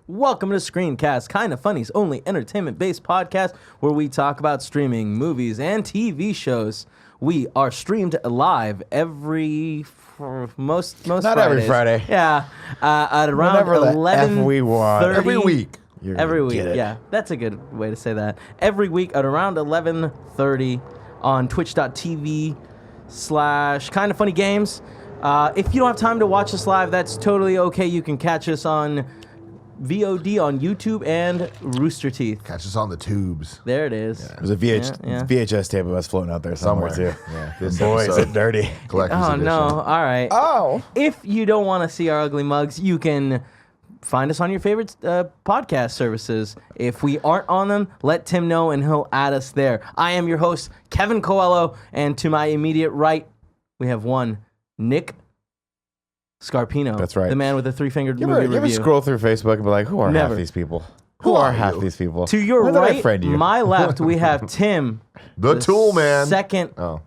Welcome to Screencast, kind of funny's only entertainment-based podcast where we talk about streaming, movies, and TV shows. We are streamed live most Not Fridays. every Friday. Yeah, at around Whenever the 11. F we want. Every week. Every week, yeah. That's a good way to say that. Every week at around 11:30 on twitch.tv/kindoffunnygames. If you don't have time to watch us live, that's totally okay. You can catch us on VOD on YouTube and Rooster Teeth. Catch us on the tubes. There it is. Yeah. There's a VHS tape of us floating out there somewhere, too. Yeah. This boys are dirty. Collector's Oh, edition. no. All right. Oh. If you don't want to see our ugly mugs, you can find us on your favorite podcast services. If we aren't on them, let Tim know and he'll add us there. I am your host, Kevin Coelho, and to my immediate right, we have one, Nick Scarpino. That's right. The man with the three-fingered You movie ever review. scroll through Facebook and be like, who are Never. half these people? Who Who are are half you? these people? To your When did I right, friend you? my left, we have Tim. The Tool Man. Second Oh,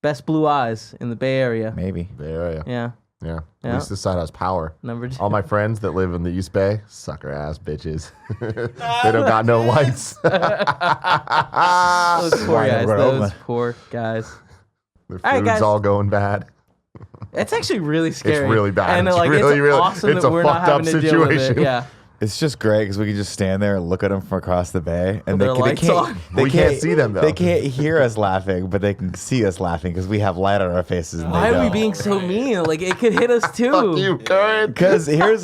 best blue eyes in the Bay Area. Maybe. there you Yeah. Yeah. Yeah. At least this side has power. Number two. All my friends that live in the East Bay, sucker ass bitches. They don't got no lights. Those poor Why guys. never Those open? poor guys. Their All right, food's guys. all going bad. It's actually really scary. It's really bad. And It's like, really, it's really- awesome it's that a we're not fucked up having to deal with it. situation. Yeah. It's just great because we can just stand there and look at them from across the bay, and With their lights on. We can't see them, though. They can't hear us laughing, but they can see us laughing because we have light on our faces. And Why they are we don't. being so mean? Like, it could hit us too. Fuck you, Karen. Because here's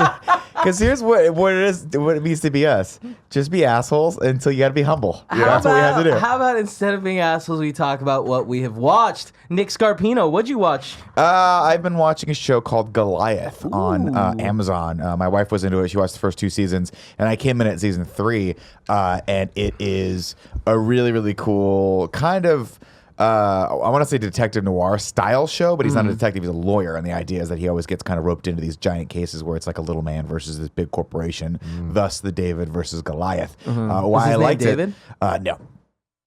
what it is, what it means to be us. Just be assholes until you got to be humble. That's what we have to do. How about instead of being assholes, we talk about what we have watched? Nick Scarpino, what'd you watch? I've been watching a show called Goliath on Amazon. My wife was into it. She watched the first 2 seasons, and I came in at season 3, and it is a really, really cool kind of, I want to say detective noir style show, but he's not a detective, he's a lawyer, and the idea is that he always gets kind of roped into these giant cases where it's like a little man versus this big corporation, thus the David versus Goliath. Why his I name liked David? it? No.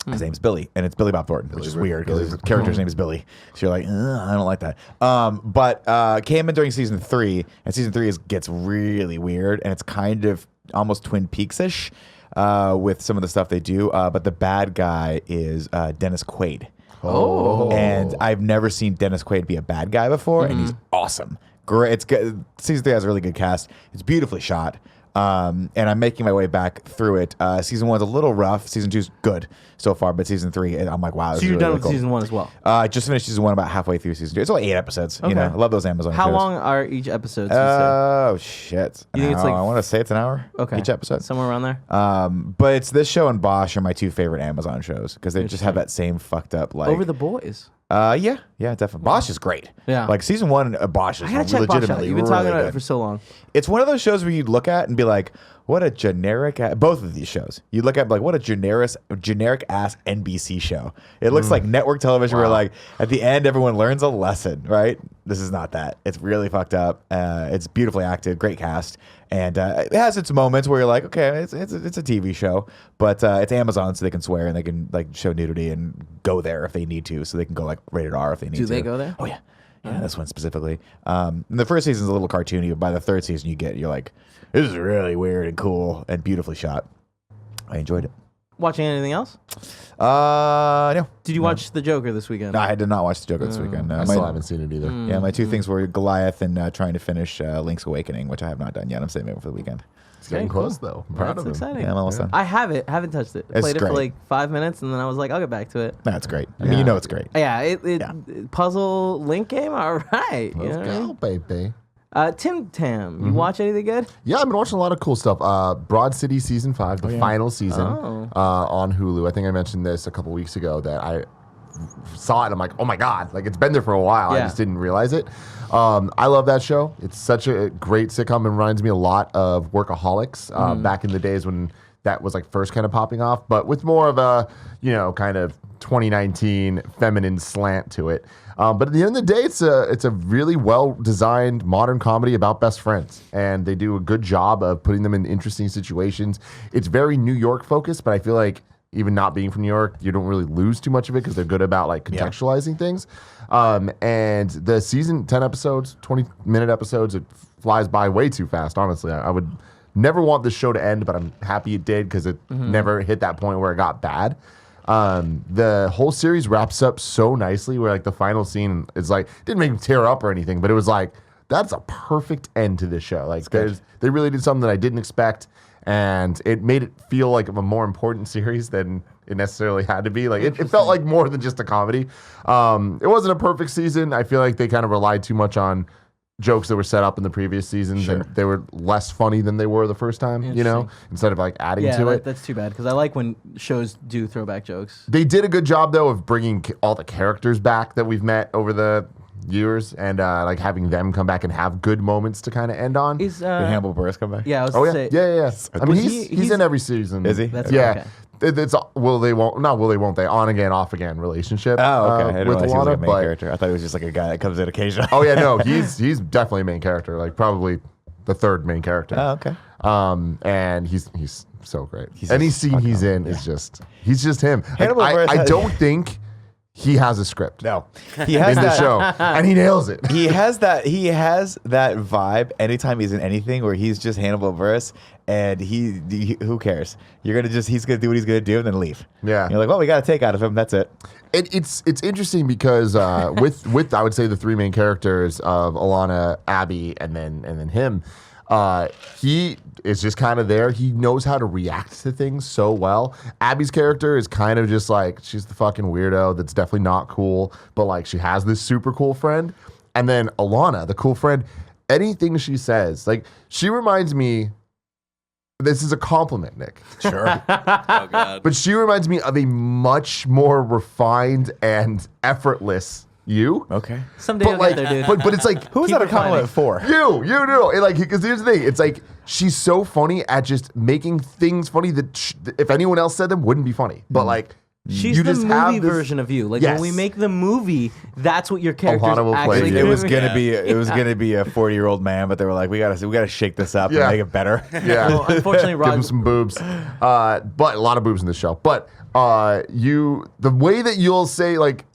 His name's Billy, and it's Billy Bob Thornton, which is weird because his character's name is Billy. So you're like, I don't like that. But came in during season 3, and season 3 gets really weird, and it's kind of almost Twin Peaks-ish with some of the stuff they do. But the bad guy is Dennis Quaid. Oh. And I've never seen Dennis Quaid be a bad guy before, and he's awesome. Great. It's good. Season 3 has a really good cast. It's beautifully shot. And I'm making my way back through it. Season 1's a little rough. Season 2's good so far, but season 3, I'm like, wow. So This you're is done really with cool. season 1 as well? I just finished season 1 about halfway through season 2. It's only 8 episodes. You know, I love those Amazon How shows. long are each episode? Oh, shit. You think it's like- I want to say it's an hour Okay. each episode. Somewhere around there? But it's this show and Bosch are my 2 favorite Amazon shows because they just have that same fucked up, like... Over the Boys. Yeah, definitely. Bosch is great. Yeah. Like season 1 of Bosch is I gotta check Bosch out. legitimately You've been talking really about good. it for so long. It's one of those shows where you'd look at and be like, what a generic... Both of these shows. You look at like, what a generic-ass NBC show. It looks like network television where like, at the end, everyone learns a lesson, right? This is not that. It's really fucked up. It's beautifully acted, great cast. And it has its moments where you're like, okay, it's a TV show, but it's Amazon, so they can swear and they can like show nudity and go there if they need to, so they can go like rated R if they need to. Do they go there? Oh, yeah. Yeah, this one specifically. And the first season's a little cartoony, but by the 3rd season, you're like, this is really weird and cool and beautifully shot. I enjoyed it. Watching anything else? No. Did you watch The Joker this weekend? No, I did not watch The Joker this weekend. I still haven't seen it either. Yeah, my 2 things were Goliath and trying to finish Link's Awakening, which I have not done yet. I'm saving it for the weekend. It's getting Okay, cool. close, though. I'm proud That's of him. exciting. Yeah, I'm almost done. I haven't touched it. I It's played it for great. like 5 minutes, and then I was like, I'll get back to it. No, it's great. I mean, you know it's great. Yeah, puzzle link game. All right. Let's go, baby. Tim Tam, you watch anything good? Yeah, I've been watching a lot of cool stuff. Broad City Season 5, the final season on Hulu. I think I mentioned this a couple weeks ago that I saw it and I'm like, oh my God, like it's been there for a while. I Yeah. just didn't realize it. I love that show. It's such a great sitcom. It reminds me a lot of Workaholics back in the days when that was like first kind of popping off, but with more of a, kind of 2019 feminine slant to it. But at the end of the day, it's a really well-designed modern comedy about best friends, and they do a good job of putting them in interesting situations. It's very New York focused, but I feel like even not being from New York, you don't really lose too much of it because they're good about like contextualizing things. And the season, 10 episodes, 20-minute episodes, it flies by way too fast, honestly. I would never want this show to end, but I'm happy it did because it never hit that point where it got bad. The whole series wraps up so nicely where like the final scene is like, didn't make me tear up or anything, but it was like, that's a perfect end to this show. Like they really did something that I didn't expect, and it made it feel like a more important series than it necessarily had to be. Like it felt like more than just a comedy. It wasn't a perfect season. I feel like they kind of relied too much on jokes that were set up in the previous seasons, and they were less funny than they were the first time, you know, instead of like adding to it. That's too bad because I like when shows do throwback jokes. They did a good job though of bringing all the characters back that we've met over the years, and like having them come back and have good moments to kind of end on. Is Did Hannibal Buress come back? yeah, I was gonna say, yeah. I mean, he's in every season. Is he? That's Yeah. okay. It's will they won't they on again off again relationship. Oh, okay. I didn't with realize he was like a Alana, main character. I thought he was just like a guy that comes in occasionally. Oh yeah, no, he's definitely a main character. Like probably the third main character. Oh, okay. And he's so great. He's Any just scene he's in is he's just him. Like, Hannibal Buress I has- don't think he has a script. No, he has in the that show, and he nails it. He has that vibe anytime he's in anything where he's just Hannibal Buress, and he who cares? He's gonna do what he's gonna do and then leave. Yeah. You're like, well, we got to take out of him. That's it. It's interesting because with I would say the three main characters of Alana, Abby, and then him, he is just kind of there. He knows how to react to things so well. Abby's character is kind of just like, she's the fucking weirdo that's definitely not cool, but like she has this super cool friend. And then Alana, the cool friend, anything she says, like she reminds me, this is a compliment, Nick. Sure. Oh God. But she reminds me of a much more refined and effortless you. Okay. Someday But you'll like, get there, dude. but it's like, Who's Keep that a refining. compliment for? you do. And like, because here's the thing. It's like, she's so funny at just making things funny that if anyone else said them, wouldn't be funny. But like, She's you the just have movie this- version of you. Like Yes. when we make the movie, that's what your characters Alana will play actually you. do. It was gonna Yeah. be a 40-year-old man, but they were like, we gotta shake this up Yeah. and make it better. Yeah. Well, unfortunately, Give Rod. him some boobs. But a lot of boobs in this show. But the way that you'll say like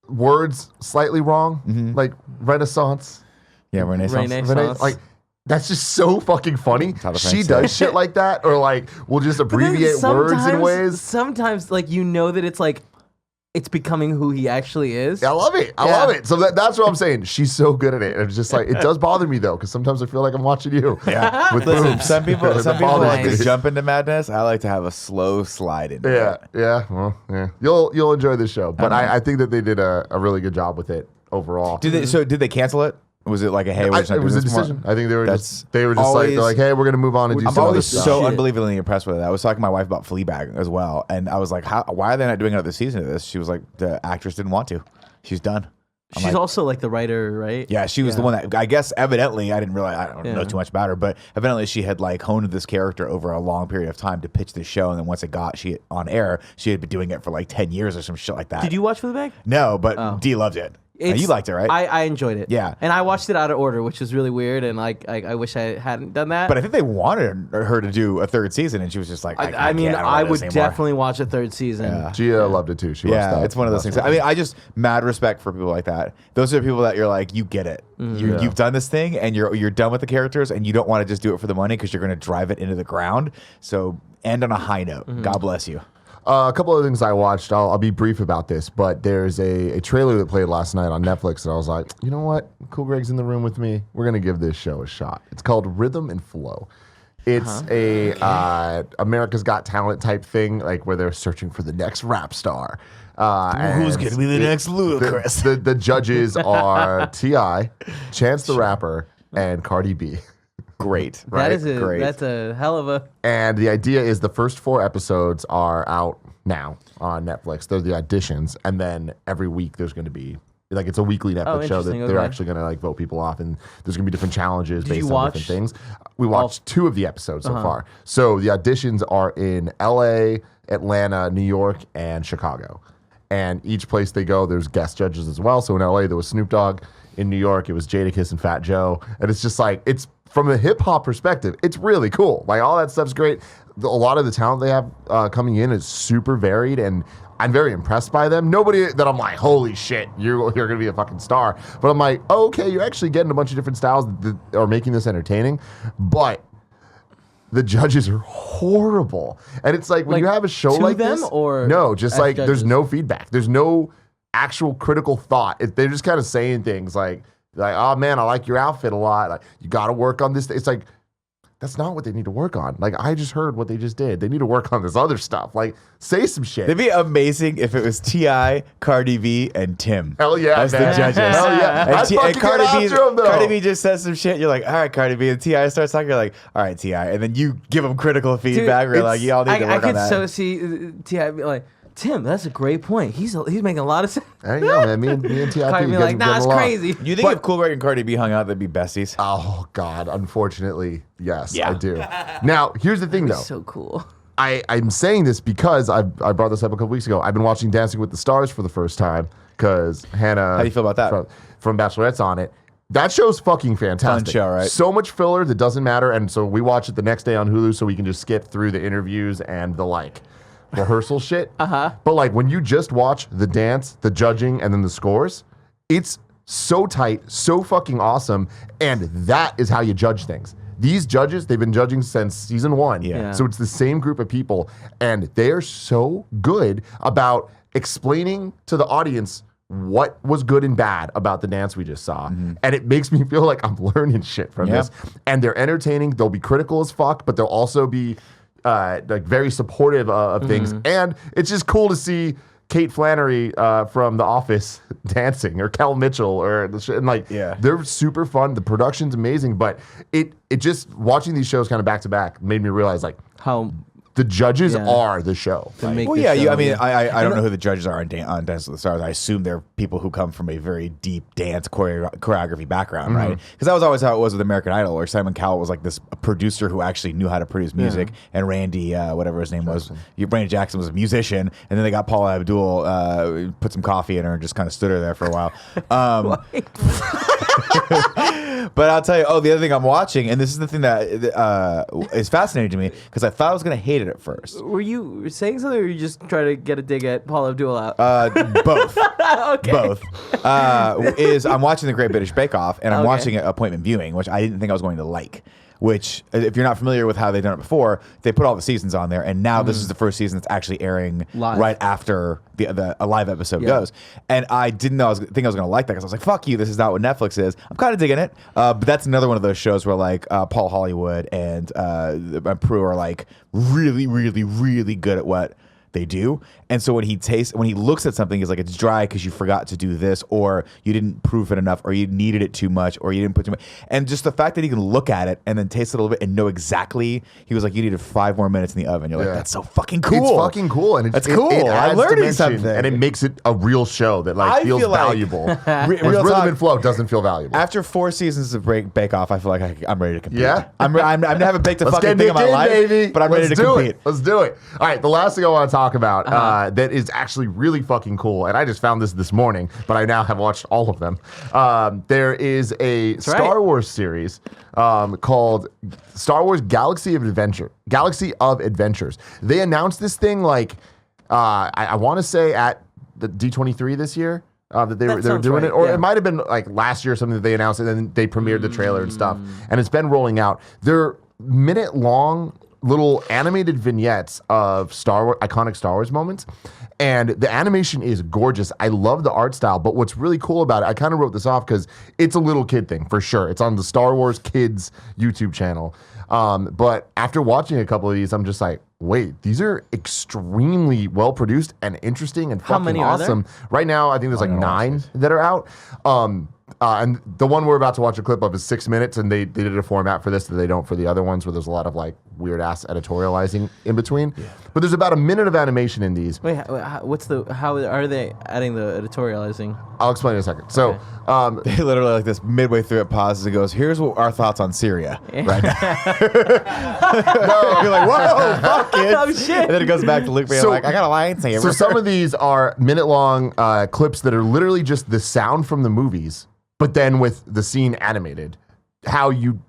words slightly wrong, like Renaissance, Yeah, Renaissance. Renaissance. like that's just so fucking funny. how the She French does shit like that, or like we'll just But then abbreviate words in ways. Sometimes, like you know that it's like it's becoming who he actually is. I love it. I love it. So that's what I'm saying. She's so good at it. And it's just like, it does bother me though, because sometimes I feel like I'm watching you. Yeah. With Listen, boobs. some people It like bothers to me. jump into madness. I like to have a slow slide into it. Yeah. You'll enjoy this show. But I think that they did a really good job with it overall. Did they cancel it? Was it like a hey, we're just not it was a doing this decision. more? I think they were That's just like always- they're like, hey, we're gonna move on and do I'm some other always stuff. so Shit. unbelievably impressed with it. I was talking to my wife about Fleabag as well, and I was like, why are they not doing another season of this? She was like, the actress didn't want to. She's done. I'm She's like, also like the writer, right? yeah, she was the one that I guess evidently I didn't realize I don't know Yeah. too much about her, but evidently she had like honed this character over a long period of time to pitch this show, and then once it got she on air, she had been doing it for like 10 years or some shit like that. Did you watch Fleabag? No, but Dee loved it. You liked it, right? I enjoyed it. Yeah. And I watched it out of order, which was really weird, and like I wish I hadn't done that. But I think they wanted her to do a third season, and she was just like, I mean, can't, don't I wanna do would this anymore. definitely watch a third season. Gia loved it too. She watched Yeah, that. it's one of those things. I mean, I just mad respect for people like that. Those are people that you're like, you get it. You've done this thing, and you're done with the characters, and you don't want to just do it for the money because you're going to drive it into the ground. So end on a high note. God bless you. A couple of things I watched. I'll be brief about this, but there's a trailer that played last night on Netflix, and I was like, you know what? Cool Greg's in the room with me. We're gonna give this show a shot. It's called Rhythm and Flow. It's America's Got Talent type thing, like where they're searching for the next rap star. Who's going to be the next Ludacris? The judges are T.I., Chance the Rapper, and Cardi B. Great. That is Great. that's a hell of a. And the idea is the first 4 episodes are out now on Netflix. They're the auditions, and then every week there's going to be like it's a weekly Netflix show that interesting, they're okay. actually going to like vote people off, and there's going to be different challenges Did based you on watch different things. We watched 2 of the episodes so far. So the auditions are in L.A., Atlanta, New York, and Chicago. And each place they go, there's guest judges as well. So in L.A. there was Snoop Dogg. In New York, it was Jadakiss and Fat Joe. And it's just like, it's from a hip hop perspective, it's really cool. Like all that stuff's great. A lot of the talent they have coming in is super varied, and I'm very impressed by them. Nobody that I'm like, holy shit, you're going to be a fucking star. But I'm like, oh, okay, you're actually getting a bunch of different styles that are making this entertaining. But the judges are horrible. And it's like when you have a show to like them, this, or no, just as like judges? there's no feedback. There's no actual critical thought. They're just kind of saying things like, oh man, I like your outfit a lot. Like, you got to work on this. It's like, that's not what they need to work on. Like, I just heard what they just did. They need to work on this other stuff. Like, say some shit. It'd be amazing if it was T.I., Cardi B, and Tim. Hell yeah, as man. the judges. Hell yeah. And, I'd fucking Cardi get B, after 'em, though. Cardi B just says some shit. You're like, all right, Cardi B. And T.I. starts talking. You're like, all right, T.I. And then you give them critical feedback. You're like, y'all need to work on that. I could so see T.I. be like, Tim, that's a great point. He's making a lot of sense. Hey, yeah, man. Me and T.I. Cardi be like, nah, it's crazy. You think if Cool Greg and Cardi B hung out, they'd be besties? Oh, God. Unfortunately, yes, Yeah. I do. Now, here's the thing, though. So cool. I'm saying this because I brought this up a couple weeks ago. I've been watching Dancing with the Stars for the first time because Hannah. How do you feel about that? From Bachelorette's on it. That show's fucking fantastic. Fun show, right? So much filler that doesn't matter. And so we watch it the next day on Hulu so we can just skip through the interviews and the rehearsal shit. But like when you just watch the dance, the judging, and then the scores, it's so tight, so fucking awesome. And that is how you judge things. These judges, they've been judging since season 1. Yeah. So it's the same group of people. And they're so good about explaining to the audience what was good and bad about the dance we just saw. And it makes me feel like I'm learning shit from this. And they're entertaining. They'll be critical as fuck, but they'll also be like very supportive of things. And it's just cool to see Kate Flannery from The Office dancing, or Kel Mitchell, and like, they're super fun. The production's amazing, but it just, watching these shows kind of back to back made me realize like How the judges are the show. make Well, the yeah, show, I mean, I don't know who the judges are on Dance with the Stars. I assume they're people who come from a very deep dance choreography background, right? Because that was always how it was with American Idol, where Simon Cowell was like this producer who actually knew how to produce music, and Randy, whatever his name was, Randy Jackson was a musician, and then they got Paula Abdul, put some coffee in her and just kind of stood her there for a while. But I'll tell you, the other thing I'm watching, and this is the thing that is fascinating to me, because I thought I was going to hate it at first. Were you saying something, or were you just trying to get a dig at Paula Abdul out? Both. Okay. Both. I'm watching The Great British Bake Off, and I'm watching appointment viewing, which I didn't think I was going to like. Which, if you're not familiar with how they've done it before, they put all the seasons on there, and now this is the first season that's actually airing live right after a live episode goes. And I didn't know think I was going to like that, because I was like, "Fuck you! This is not what Netflix is." I'm kind of digging it, but that's another one of those shows where like Paul Hollywood and Prue are like really, really, really good at what they do. And so when he looks at something, he's like, it's dry because you forgot to do this, or you didn't proof it enough, or you needed it too much, or you didn't put too much. And just the fact that he can look at it and then taste it a little bit and know exactly, he was like, you needed 5 more minutes in the oven. You're like, that's so fucking cool. It's fucking cool. And that's cool. I'm learning something. And it makes it a real show that like feels valuable. Rhythm and Flow doesn't feel valuable. After 4 seasons of Bake Off, I feel like I'm ready to compete. Yeah? I haven't baked a fucking thing in my life, baby. but I'm ready to compete. Let's do it. All right, the last thing I want to talk about that is actually really fucking cool, and I just found this morning, but I now have watched all of them. There is a Star Wars series called Star Wars Galaxy of Adventures. They announced this thing like I want to say at the D23 this year. That they were doing it, or it might have been like last year or something that they announced, and then they premiered the trailer and stuff, and it's been rolling out. They're minute-long little animated vignettes of iconic Star Wars moments, and the animation is gorgeous. I love the art style, but what's really cool about it, I kind of wrote this off because it's a little kid thing for sure. It's on the Star Wars Kids YouTube channel. But after watching a couple of these, I'm just like, wait, these are extremely well produced and interesting and fucking awesome. Right now, I think there's like 9 that are out. And the one we're about to watch a clip of is 6 minutes, and they did a format for this that they don't for the other ones, where there's a lot of like weird ass editorializing in between. Yeah. But there's about a minute of animation in these. Wait, how are they adding the editorializing? I'll explain in a second. So they literally like this midway through it pauses and goes, "Here's what our thoughts on Syria right now." You're like, "Whoa, fuck it!" Oh shit! And then it goes back to Luke being like, "I got a lightsaber." So some of these are minute-long clips that are literally just the sound from the movies, but then with the scene animated, how you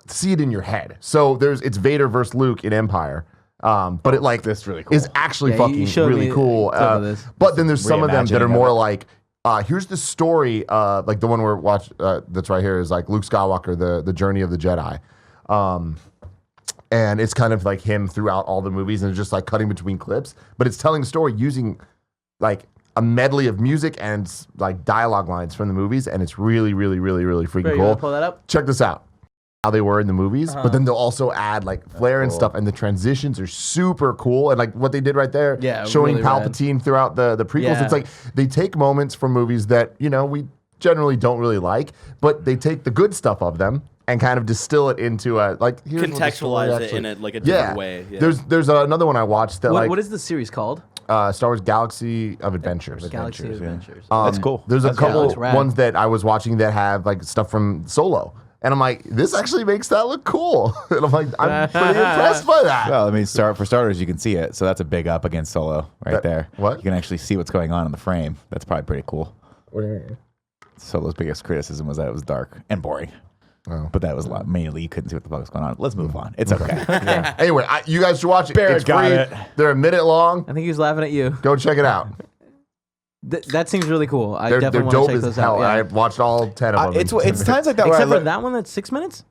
see it in your head. So it's Vader versus Luke in Empire. But it like this really cool. is actually fucking really cool. But then there's some of them that are more like, here's the story, like the one we're watching that's right here is like Luke Skywalker, the Journey of the Jedi. and it's kind of like him throughout all the movies, and it's just like cutting between clips, but it's telling the story using like a medley of music and like dialogue lines from the movies, and it's really, really, really, really freaking Wait, you cool. wanna pull that up? Check this out. How they were in the movies, but then they'll also add like flair and stuff, and the transitions are super cool. And like what they did right there, showing really Palpatine throughout the prequels, it's like they take moments from movies that we generally don't really like, but they take the good stuff of them and kind of distill it into a like here's what the story contextualize it actually- in a different way. Yeah. There's another one I watched that What is the series called? Star Wars Galaxy of Adventures. Galaxy of Adventures. That's cool. There's a That's couple looks rad. ones that I was watching that have like stuff from Solo. And I'm like, this actually makes that look cool. And I'm like, I'm pretty impressed by that. Well, I mean, for starters, you can see it, so that's a big up against Solo right there. What? You can actually see what's going on in the frame. That's probably pretty cool. What do you mean? Solo's biggest criticism was that it was dark and boring. Oh. But that was mainly you couldn't see what the fuck was going on. Let's move on. It's okay. Yeah. Anyway, you guys should watch it. Barrett It's got free. it. They're a minute long. I think he was laughing at you. Go check it out. That seems really cool. I They're definitely want dope to check as those hell. out. Yeah. I watched all 10 of them. It's times like that where I Except for look, that one that's 6 minutes.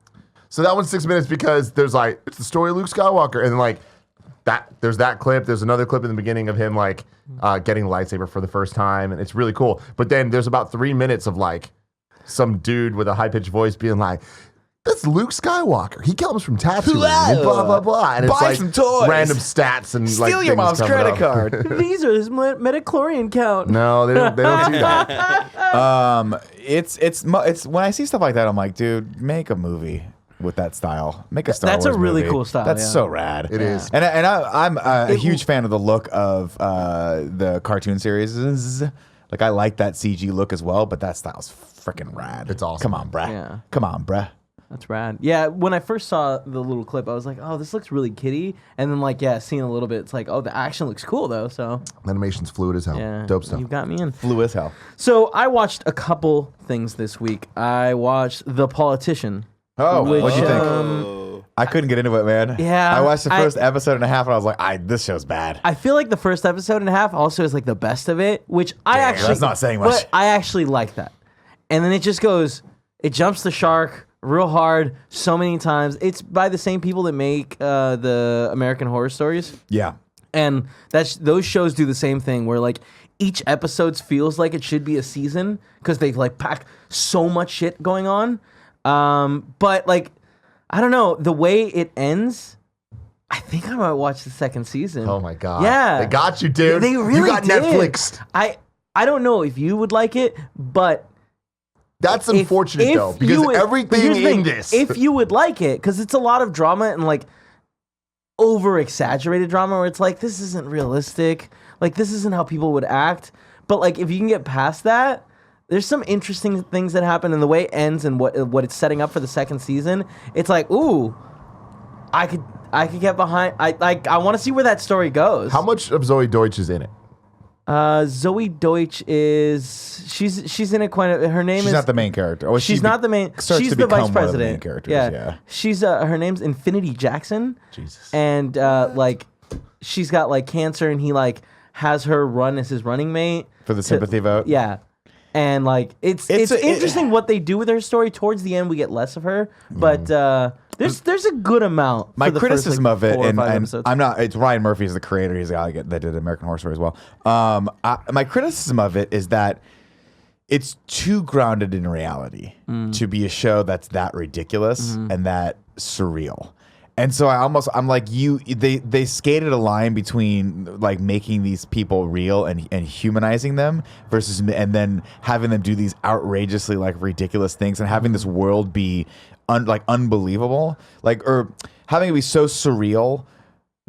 So that one's 6 minutes because there's like it's the story of Luke Skywalker, and like there's that clip. There's another clip in the beginning of him like getting the lightsaber for the first time, and it's really cool. But then there's about 3 minutes of like some dude with a high pitched voice being like, "That's Luke Skywalker. He comes from Tatooine." And blah blah blah. And it's Buy like some toys. random stats and like steal your things mom's coming credit up. card. These are his metachlorian count. No, they don't do that. It's when I see stuff like that, I'm like, dude, make a movie with that style. Make a Star That's Wars a really movie. cool style, That's yeah. so rad. It is. And I'm a huge fan of the look of the cartoon series. Like I like that CG look as well, but that style's freaking rad. It's awesome. Come on, bruh. Yeah. Come on, bruh. That's rad. Yeah, when I first saw the little clip, I was like, oh, this looks really kiddie. And then, like, seeing a little bit, it's like, oh, the action looks cool, though. So, Animation's fluid as hell. yeah. Dope stuff. You got me in. Flew as hell. So, I watched a couple things this week. I watched The Politician. Oh, Which, what'd you think? Oh. I couldn't get into it, man. Yeah, I watched the first episode and a half, and I was like, this show's bad. I feel like the first episode and a half also is, like, the best of it, which I actually... that's not saying much. But I actually like that. And then it just goes... It jumps the shark real hard so many times. It's by the same people that make the American Horror Stories. Yeah. And those shows do the same thing where like each episode feels like it should be a season because they've like packed so much shit going on. But like, I don't know, the way it ends, I think I might watch the second season. Oh my god. Yeah. They got you, dude. They really You got did. Netflixed. I don't know if you would like it, but That's unfortunate though, because but everything here's the in thing, this. if you would like it, because it's a lot of drama and like over exaggerated drama where it's like this isn't realistic, like this isn't how people would act. But like if you can get past that, there's some interesting things that happen, and the way it ends and what it's setting up for the second season. It's like, ooh, I could get behind. I want to see where that story goes. How much of Zoe Deutsch is in it? Zoe Deutsch she's in it quite a, her name She's is not the main character. Or she's not the main. starts She's to the vice become one of the president. main characters, yeah. She's her name's Infinity Jackson. Jesus. And like she's got like cancer, and he like has her run as his running mate For the sympathy vote? Yeah, and like it's interesting what they do with her story. Towards the end, we get less of her, but there's a good amount. My for the first, criticism like, of it, 4 or and 5 episodes. I'm not. It's Ryan Murphy's the creator. He's the guy that did American Horror Story as well. My criticism of it is that it's too grounded in reality to be a show that's that ridiculous and that surreal. And so I'm like they skated a line between like making these people real and humanizing them versus and then having them do these outrageously like ridiculous things and having this world be unbelievable, like, or having it be so surreal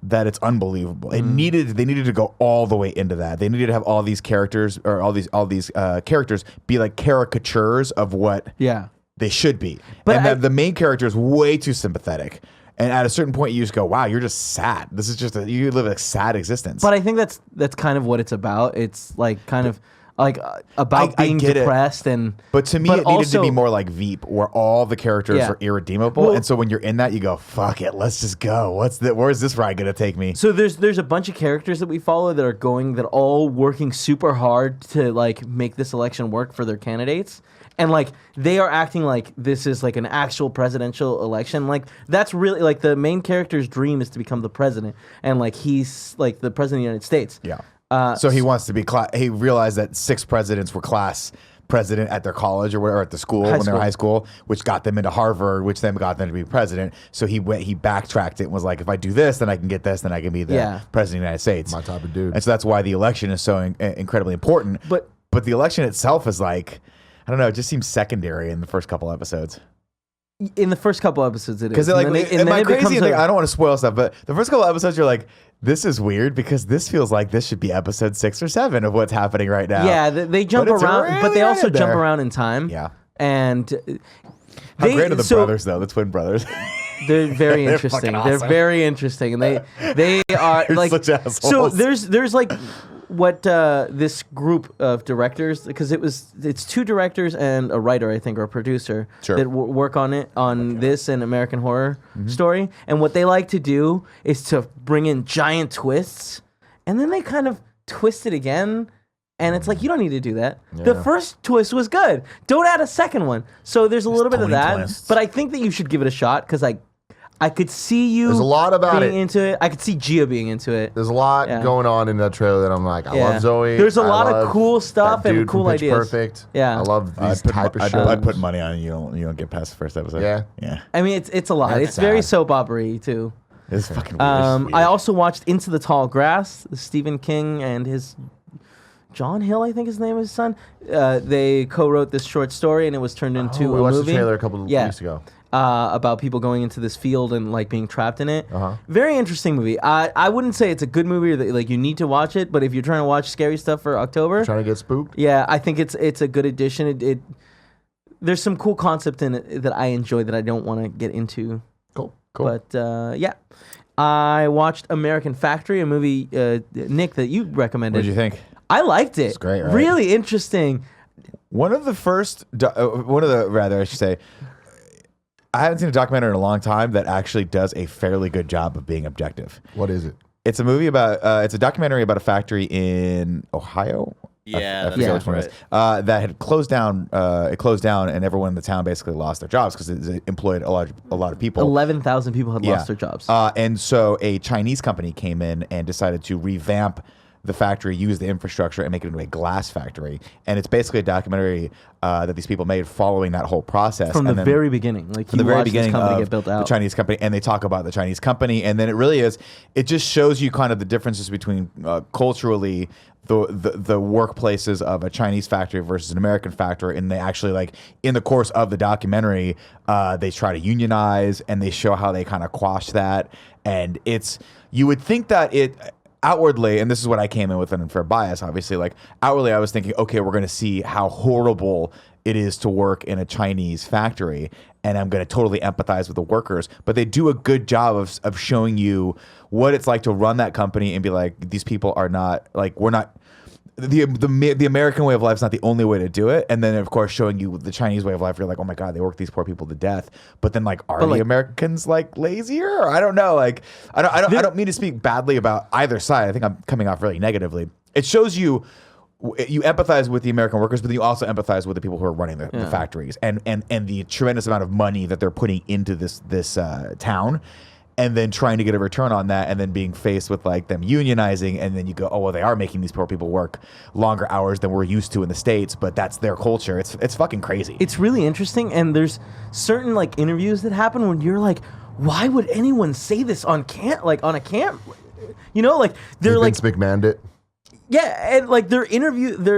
that it's unbelievable. They needed to go all the way into that. They needed to have all these characters or all these characters be like caricatures of what they should be. But the main character is way too sympathetic. And at a certain point, you just go, "Wow, you're just sad. This is just you live a sad existence." But I think that's kind of what it's about. It's like kind of like about I being get it. depressed But to me, it needed to be more like Veep, where all the characters Yeah. are irredeemable. Well- and so when you're in that, you go, fuck it, let's just go. Where's this ride going to take me? So there's a bunch of characters that we follow that are all working super hard to like make this election work for their candidates. And like they are acting like this is like an actual presidential election. Like that's really like the main character's dream is to become the president, and like he's like the president of the United States. Yeah. So he wants to be he realized that 6 presidents were class president at their college or whatever, at the school when they were high school, which got them into Harvard, which then got them to be president. So he backtracked it and was like, if I do this, then I can get this, then I can be the president of the United States. My type of dude. And so that's why the election is so incredibly important. But the election itself is like, I don't know, it just seems secondary in the first couple episodes. In the first couple episodes, it is. Because like, my crazy thing, I don't want to spoil stuff, but the first couple episodes, you're like, this is weird because this feels like this should be episode 6 or 7 of what's happening right now. Yeah, they jump around, but they also jump around in time. Yeah. And how great are the brothers, though, the twin brothers? They're very They're interesting. fucking awesome. They're very interesting, and they are They're like such assholes. So there's like what this group of directors, because it's 2 directors and a writer, I think, or a producer that work on this and American Horror Story, and what they like to do is to bring in giant twists, and then they kind of twist it again. And it's like, you don't need to do that. Yeah. The first twist was good. Don't add a second one. So there's a little bit of that. Twists. But I think that you should give it a shot because I could see you There's a lot about being it. into it. I could see Gia being into it. There's a lot going on in that trailer that I'm like, I love Zoe. There's a I lot of love cool stuff that and dude cool from Pitch ideas. Perfect. Yeah. I love these type of shows. I'd put money on it. You don't get past the first episode. Yeah. Yeah. I mean, it's a lot. That's It's very sad. soap opera-y too. It's fucking weird. I also watched Into the Tall Grass, Stephen King and his John Hill, I think his name is his son. They co-wrote this short story, and it was turned into a movie. We watched the trailer a couple of weeks ago. About people going into this field and like being trapped in it. Uh-huh. Very interesting movie. I wouldn't say it's a good movie or that like you need to watch it, but if you're trying to watch scary stuff for October, Trying to get spooked? yeah, I think it's a good addition. It there's some cool concept in it that I enjoy that I don't want to get into. Cool. But yeah, I watched American Factory, a movie, Nick, that you recommended. What did you think? I liked it. It's great, right? Really interesting. One of the rather, I should say, I haven't seen a documentary in a long time that actually does a fairly good job of being objective. What is it? It's a movie about, it's a documentary about a factory in Ohio. Yeah, I that's forget which one it is. That had closed down. It closed down, and everyone in the town basically lost their jobs because it employed a lot of people. 11,000 people had lost their jobs. And so a Chinese company came in and decided to revamp the factory, use the infrastructure, and make it into a glass factory. And it's basically a documentary that these people made following that whole process. From the very beginning. Like, From the very beginning this company of get built out. the Chinese company, and they talk about the Chinese company, and then it just shows you kind of the differences between culturally the workplaces of a Chinese factory versus an American factory, and they actually, like, in the course of the documentary, they try to unionize, and they show how they kind of quash that, and you would think that outwardly, and this is what I came in with an unfair bias, obviously, like, outwardly I was thinking, okay, we're going to see how horrible it is to work in a Chinese factory, and I'm going to totally empathize with the workers. But they do a good job of showing you what it's like to run that company and be like, these people are not, like, we're not, the American way of life is not the only way to do it. And then, of course, showing you the Chinese way of life, you're like, oh my God, they work these poor people to death. But then, like, are the Americans, like, lazier? Or I don't know. Like, I don't mean to speak badly about either side. I think I'm coming off really negatively. It shows you empathize with the American workers, but then you also empathize with the people who are running the factories and the tremendous amount of money that they're putting into this town. And then trying to get a return on that, and then being faced with, like, them unionizing, and then you go, oh well, they are making these poor people work longer hours than we're used to in the States, but that's their culture. It's fucking crazy. It's really interesting, and there's certain, like, interviews that happen when you're like, why would anyone say this on a camp? You know, like, they're like Vince McMahon it. Yeah, and like they're recording.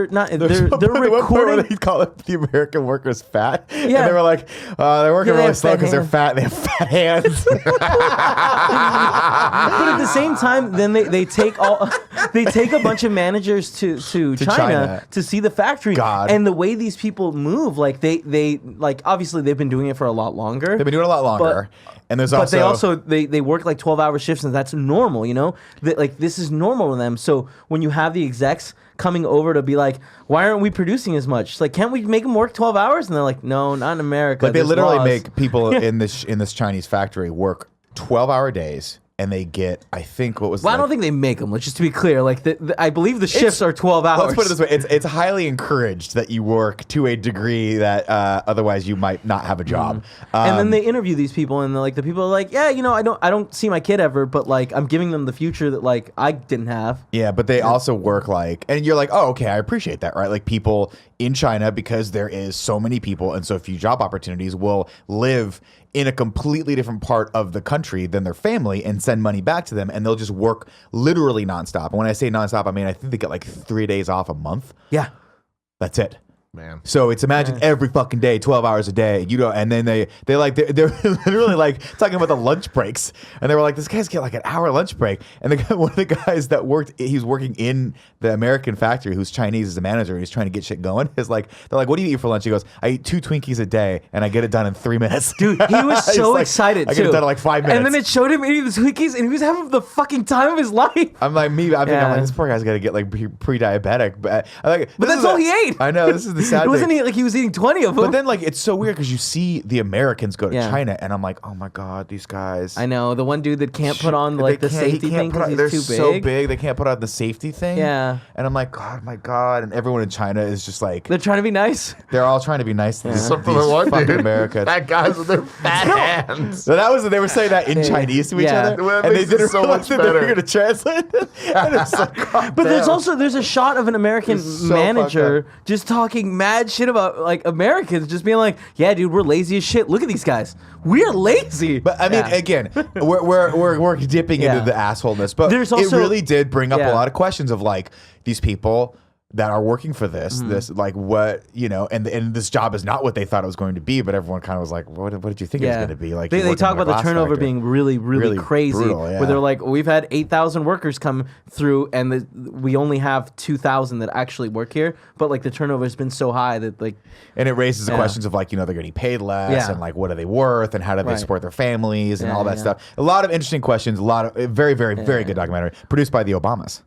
Where they call it the American workers fat. Yeah. And they were like, they're working they really have slow fat because they're hands. fat. They have fat hands. But at the same time, then they take a bunch of managers to China to see the factory. God. And the way these people move, like they like, obviously they've been doing it for a lot longer. They've been doing it a lot longer. And there's But they work like 12-hour shifts, and that's normal, you know? Like, this is normal to them. So when you have the factory execs coming over to be like, why aren't we producing as much? It's like, can't we make them work 12 hours? And they're like, no, not in America. Like they There's literally laws. make people in this Chinese factory work 12-hour days, and they get, I think, what was Well, I don't think they make them. Let's just to be clear. Like, I believe the shifts are 12 hours. Let's put it this way: it's highly encouraged that you work to a degree that otherwise you might not have a job. And then they interview these people, and like the people are like, yeah, I don't see my kid ever, but like I'm giving them the future that like I didn't have. Yeah, but they also work like, and you're like, oh, okay, I appreciate that, right? Like people in China, because there is so many people and so few job opportunities, will live in a completely different part of the country than their family and send money back to them, and they'll just work literally nonstop. And when I say nonstop, I mean I think they get like 3 days off a month. Yeah. That's it. Man. So it's imagine every fucking day, 12 hours a day, and then they're literally like talking about the lunch breaks, and they were like, this guy's get like an hour lunch break, and one of the guys that he's working in the American factory, who's Chinese, is a manager, and he's trying to get shit going. Is like, they're like, what do you eat for lunch? He goes, I eat 2 Twinkies a day, and I get it done in 3 minutes. Dude, he was so excited I too. get it done in like 5 minutes. And then it showed him eating the Twinkies, and he was having the fucking time of his life. I'm like, this poor guy's got to get like pre-diabetic, but that's all he ate. I know, this is the sad It wasn't thing. like he was eating 20 of them. But then, like, it's so weird because you see the Americans go to Yeah. China, and I'm like, oh my god, these guys. I know the one dude that can't put on like the safety thing because they're he's too so big. big. They can't put on the safety thing. Yeah. And I'm like, God, my God. And everyone in China is just like, They're trying to be nice. they're all trying to be nice to these Except for the one fucking dude. Americans. That guy's with their fat hands. So they were saying that in Chinese to each Yeah. other, Well, that and they makes it didn't so realize much that they were better. going to translate it. And it's like, God But damn. there's a shot of an American It's so manager just talking mad shit about like Americans, just being like, yeah, dude, we're lazy as shit. Look at these guys. We're lazy. But I mean, Yeah. again, we're dipping Yeah. into the assholeness. But There's it also- really did bring up Yeah. a lot of questions of like these people that are working for this like what, and this job is not what they thought it was going to be, but everyone kind of was like, what did you think it was going to be? Like they talk about the turnover being really, really crazy. brutal, yeah. Where they're like, we've had 8,000 workers come through, and we only have 2,000 that actually work here. But like the turnover has been so high that like, and it raises the Yeah. questions of like, they're getting paid less, Yeah. and like, what are they worth, and how do they Right. support their families, and Yeah, all that yeah. stuff. A lot of interesting questions. A lot of very, very, very good documentary produced by the Obamas.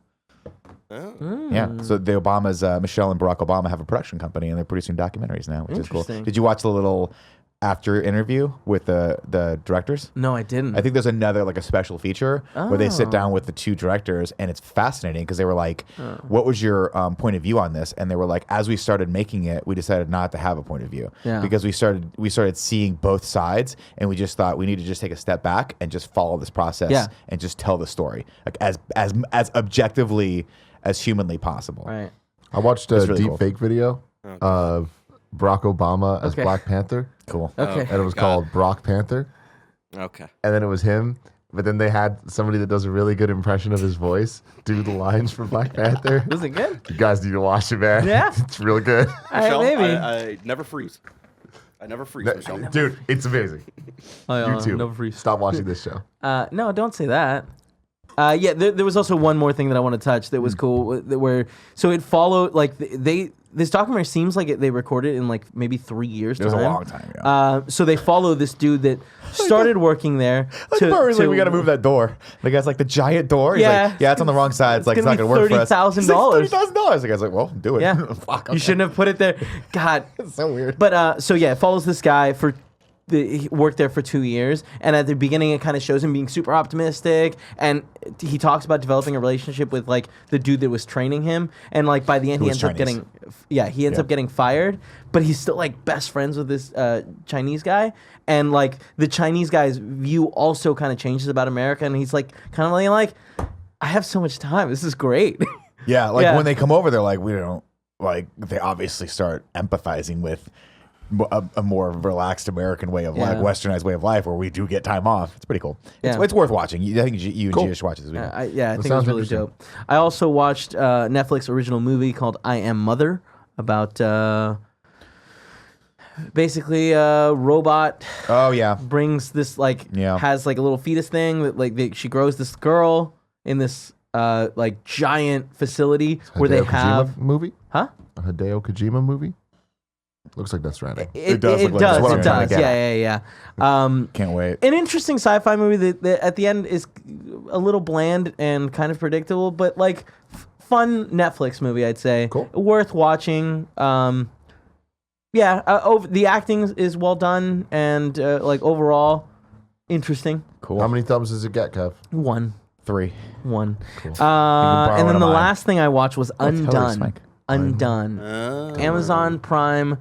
Yeah, so the Obamas, Michelle and Barack Obama have a production company, and they're producing documentaries now, which is cool. Interesting. Did you watch the little after interview with the directors? no, I didn't. I think there's another like a special feature where they sit down with the 2 directors, and it's fascinating because they were like, "What was your point of view on this?" And they were like, "As we started making it, we decided not to have a point of view Yeah. because we started seeing both sides, and we just thought we need to just take a step back and just follow this process Yeah. and just tell the story like as objectively as humanly possible." Right. I watched a It's really deep cool. fake video of Barack Obama as Okay. Black Panther, Cool. Okay. and it was God. called Brock Panther. Okay. And then it was him, but then they had somebody that does a really good impression of his voice do the lines for Black Panther. Was it good? You guys need to watch it, man. Yeah? It's real good. All right, Michelle, maybe. I never freeze. I never freeze, Michelle. Dude, it's amazing. You too. Never freeze. Stop watching this show. No, don't say that. Yeah, there was also one more thing that I want to touch that was cool. So it followed like this documentary seems like they recorded in like maybe 3 years. It was a time. long time ago. So they follow this dude that started working there. Like, like, we got to move that door. The guy's like, the giant door? He's Yeah. like, yeah, it's on the wrong side. It's like, it's not gonna going to be work for us. $30,000. It's like, $30,000. The guy's like, well, do it. Yeah, Fuck, you okay. shouldn't have put it there. God, It's so weird. But so yeah, it follows this guy he worked there for 2 years, and at the beginning it kind of shows him being super optimistic, and he talks about developing a relationship with like the dude that was training him, and like by the end Who he was ends up Chinese. getting up getting fired, but he's still like best friends with this Chinese guy, and like the Chinese guy's view also kind of changes about America, and he's like kind of like I have so much time, this is great. Yeah, like Yeah. when they come over, they're like, we don't, like, they obviously start empathizing with a more relaxed American way of life, Yeah. westernized way of life, where we do get time off. It's pretty cool. Yeah. It's worth watching. I think you and Cool. Gia should watch it this weekend. I think it was sounds really interesting. dope. I also watched Netflix original movie called I Am Mother about basically a robot Oh yeah, brings this like Yeah. has like a little fetus thing that like she grows this girl in this like giant facility where they Hideo Kojima have movie? huh? A Hideo Kojima movie? Looks like that's right. It does look like does. that's what It I'm trying does. to Yeah. can't wait. An interesting sci-fi movie that at the end is a little bland and kind of predictable, but like fun Netflix movie, I'd say. Cool. Worth watching. The acting is well done and like overall interesting. Cool. How many thumbs does it get, Kev? 1. 3. 1. Cool. And one then of the mine. last thing I watched was Hillary's Undone. mic. Undone. Amazon Prime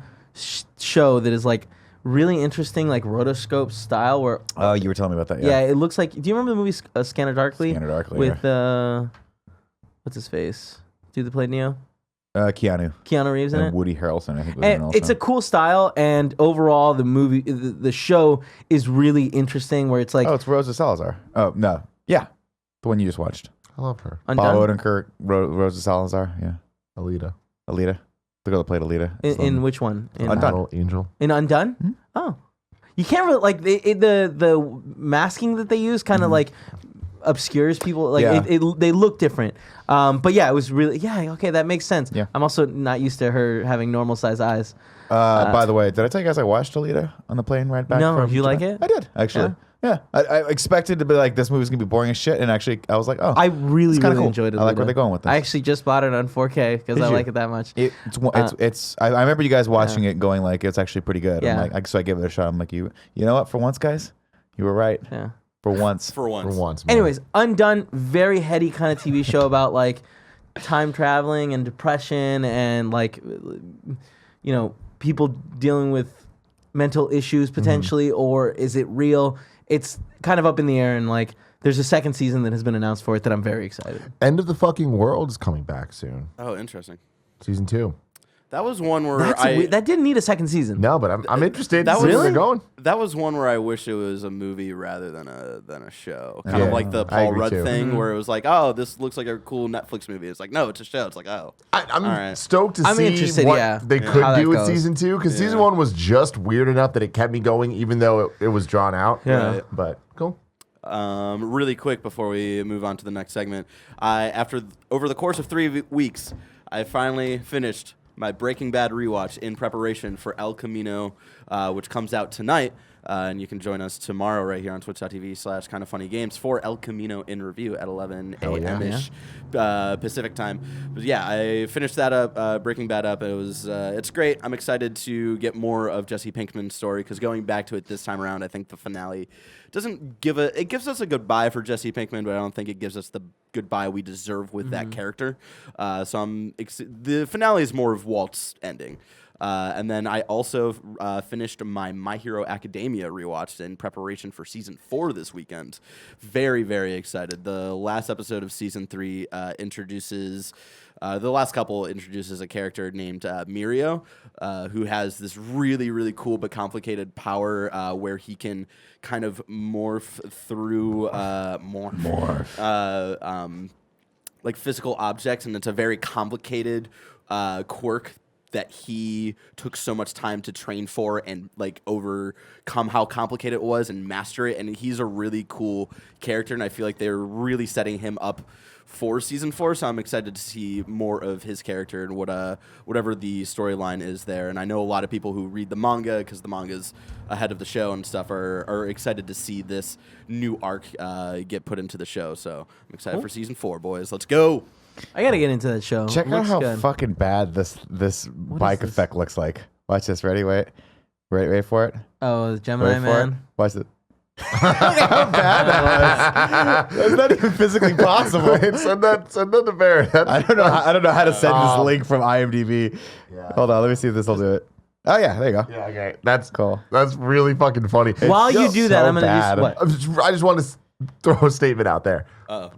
show that is like really interesting, like rotoscope style. Where Oh, you were telling me about that. yeah, it looks like. Do you remember the movie Scanner Darkly? Scanner Darkly, with what's his face? Dude that played Neo. Keanu Reeves in and it. Woody Harrelson, I think. Was in it And also. it's a cool style, and overall, the movie, the show is really interesting. Where it's like, Oh, it's Rosa Salazar. Oh no, yeah, the one you just watched. I love her. Undone? Bob Odenkirk, Rosa Salazar. Yeah, Alita. Alita, the girl that played Alita. In which one? In Undone. Battle Angel. In Undone? Oh, you can't really like the masking that they use kind of like obscures people. Like Yeah. they look different. But yeah, it was really okay. That makes sense. Yeah. I'm also not used to her having normal size eyes. By the way, did I tell you guys I watched Alita on the plane ride back? No, from did you like Japan? it? I did actually. Yeah, I expected to be like this movie's gonna be boring as shit, and actually I was like, oh, I really it's kinda really cool. enjoyed it. I like where they're going with this. I actually just bought it on 4K because I you? like it that much. I remember you guys watching it, going like it's actually pretty good. Yeah. I'm like, so I gave it a shot. I'm like, you know what? For once, guys, you were right. Yeah. For once. For once. For once. Man. Anyways, Undone, very heady kind of TV show about like time traveling and depression and like people dealing with mental issues potentially, or is it real? It's kind of up in the air, and like there's a second season that has been announced for it that I'm very excited. End of the fucking world is coming back soon. Oh, interesting. Season 2. That was one where That didn't need a second season. No, but I'm interested. That to see where was- they're going. That was one where I wish it was a movie rather than a show. Kind Yeah, of like the I Paul agree Rudd too. thing, where it was like, oh, this looks like a cool Netflix movie. It's like, no, it's a show. It's like, oh, I'm All right. stoked to I'm see interested, what yeah, they how could that do with goes. season 2, because season 1 was just weird enough that it kept me going, even though it was drawn out. Yeah. Right. But cool. Really quick before we move on to the next segment, over the course of 3 weeks, I finally finished my Breaking Bad rewatch in preparation for El Camino, which comes out tonight. And you can join us tomorrow right here on twitch.tv/kindoffunnygames for El Camino in review at 11 a.m.-ish Pacific time. But yeah, I finished that up, Breaking Bad up. It's great. I'm excited to get more of Jesse Pinkman's story, because going back to it this time around, I think the finale doesn't it gives us a goodbye for Jesse Pinkman, but I don't think it gives us the goodbye we deserve with that character. So the finale is more of Walt's ending. And then I also finished my Hero Academia rewatch in preparation for season 4 this weekend. Very, very excited. The last episode of season 3 introduces a character named Mirio, who has this really, really cool but complicated power where he can kind of morph through like physical objects, and it's a very complicated quirk that he took so much time to train for and like overcome how complicated it was and master it. And he's a really cool character, and I feel like they're really setting him up for season 4. So I'm excited to see more of his character and whatever the storyline is there. And I know a lot of people who read the manga, because the manga's ahead of the show and stuff, are excited to see this new arc get put into the show. So I'm excited for season 4, boys. Let's go. I gotta get into that show. Check out Looks how good. fucking bad this bike this? effect looks like. Watch this. Ready? Wait for it. Oh, the Gemini Wait for it. Man. Watch it. Look how bad that was. That's not even physically possible. Wait, send that to Barrett. I don't know how to send this link from IMDb. Yeah. Hold on, let me see if this will do it. Oh yeah, there you go. Yeah, okay. That's Cool. That's really fucking funny. While you do that, so I'm gonna bad. just what? I just want to throw a statement out there.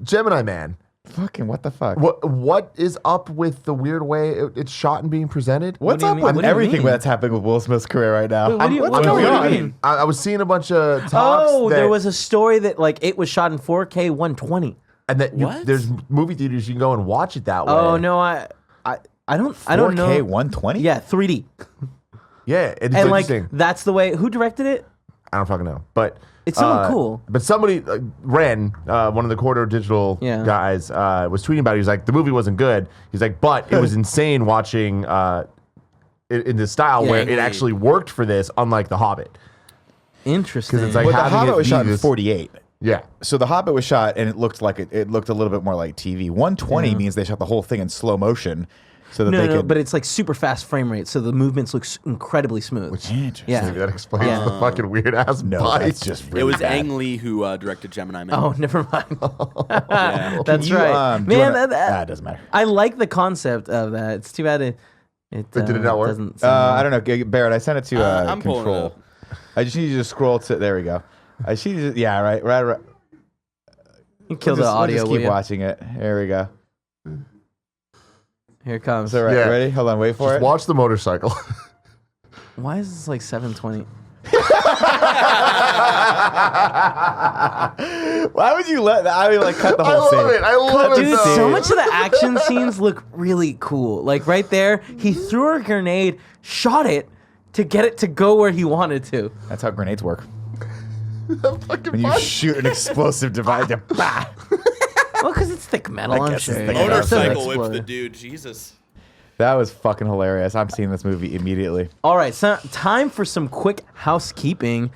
Gemini Man. Fucking what the fuck? What is up with the weird way it's shot and being presented? What's do you up mean? with What do you everything mean? that's happening with Will Smith's career right now? Wait, what do you- What's what going do you on? mean? I was seeing a bunch of talks. Oh, that, there was a story that like it was shot in 4K 120. and that What? there's movie theaters you can go and watch it that way. Oh no, I don't 4K know. 120? Yeah, 3D. Yeah, it's And like interesting. that's the way. Who directed it? I don't fucking know, but It's someone cool. But somebody, Ren, one of the Corridor Digital Yeah. guys, was tweeting about it. He was like, the movie wasn't good. He's like, but it was insane watching in this style Yeah, where yeah, it yeah. actually worked for this, unlike The Hobbit. Interesting. 'Cause it's like But The having Hobbit it was be shot in this- 48. Yeah. So The Hobbit was shot, and it looked like it looked a little bit more like TV. 120 means they shot the whole thing in slow motion, so that they could. but it's like super fast frame rate, so the movements look incredibly smooth. Interesting. Yeah. Maybe that explains the fucking weird ass No, bite. that's just really It was bad. Ang Lee who directed Gemini Man. Oh, never mind. Yeah. That's You, right, do you man. wanna- That, doesn't matter. I like the concept of that. It's too bad it Did it not work? doesn't. I don't know, Barrett. I sent it to I'm pulling it Control. up. I just need you to scroll to. There we go. I just need you to, yeah, right. You kill We'll the audio. We'll just will keep you? watching it. Here we go. Here it comes. So Yeah. ready? Hold on, wait for Just it. watch the motorcycle. Why is this like 720? Why would you let that? I mean, like cut the I whole love scene. it. I love it. Dude, though. so much of the action scenes look really cool. Like right there, he threw a grenade, shot it to get it to go where he wanted to. That's how grenades work. Fucking When you fun. shoot an explosive device, bah. Well, because it's thick metal, I I'm guess sure. it's thick Yeah, it metal. doesn't Motorcycle whips explode. the dude. Jesus. That was fucking hilarious. I'm seeing this movie immediately. All right, so time for some quick housekeeping.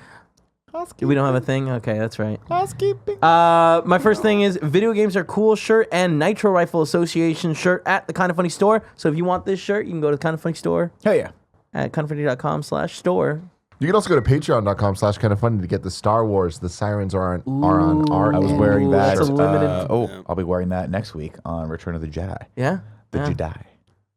We don't have a thing? Okay, that's right. Housekeeping. My first thing is Video Games Are Cool shirt and Nitro Rifle Association shirt at the Kinda Funny store. So if you want this shirt, you can go to the Kinda Funny store Hell yeah. at kindafunny.com/store. You can also go to patreon.com/kindafunny to get the Star Wars. The Sirens are on our I was end. wearing that. That's a limited- I'll be wearing that next week on Return of the Jedi. Yeah? The Yeah. Jedi.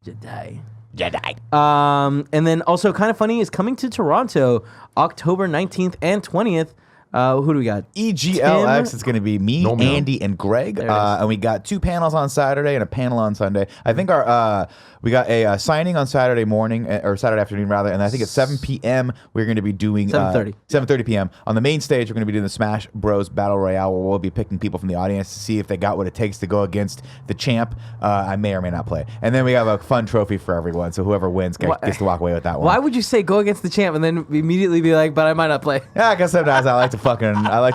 Jedi. Jedi. And then also Kinda Funny is coming to Toronto October 19th and 20th. Who do we got? EGLX is going to be me, No, man. Andy, and Greg. There it is. And we got 2 panels on Saturday and a panel on Sunday. I think our we got a signing on Saturday morning, or Saturday afternoon rather, and I think at 7 p.m. we're going to be doing 7:30. 7:30 p.m. On the main stage, we're going to be doing the Smash Bros. Battle Royale, where we'll be picking people from the audience to see if they got what it takes to go against the champ. I may or may not play. And then we have a fun trophy for everyone, so whoever wins gets to walk away with that one. Why would you say go against the champ and then immediately be like, but I might not play? Yeah, because sometimes I like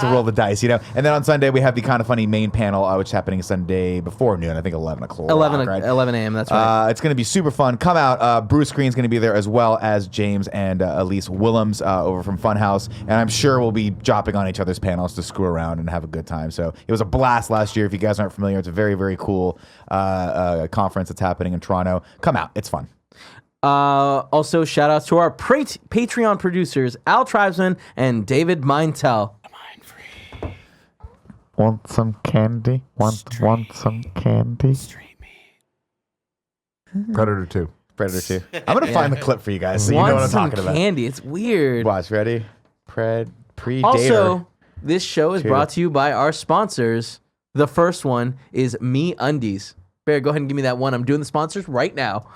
to roll the dice, you know. And then on Sunday we have the Kinda Funny main panel, which is happening Sunday before noon. I think 11 o'clock. 11 right? 11 a.m., that's right. It's going to be super fun. Come out. Bruce Green's going to be there as well as James and Elise Willems over from Funhouse. And I'm sure we'll be dropping on each other's panels to screw around and have a good time. So it was a blast last year. If you guys aren't familiar, it's a very, very cool conference that's happening in Toronto. Come out. It's fun. Also, shout outs to our Patreon producers, Al Tribesman and David Mintel. Want some candy? Want some candy? Predator 2. Predator 2. I'm going to find the clip for you guys so you know Want what I'm some talking about. candy. It's weird. Watch. Ready? Predator. Also, this show is Two. brought to you by our sponsors. The first one is Me Undies. Bear, go ahead and give me that one. I'm doing the sponsors right now.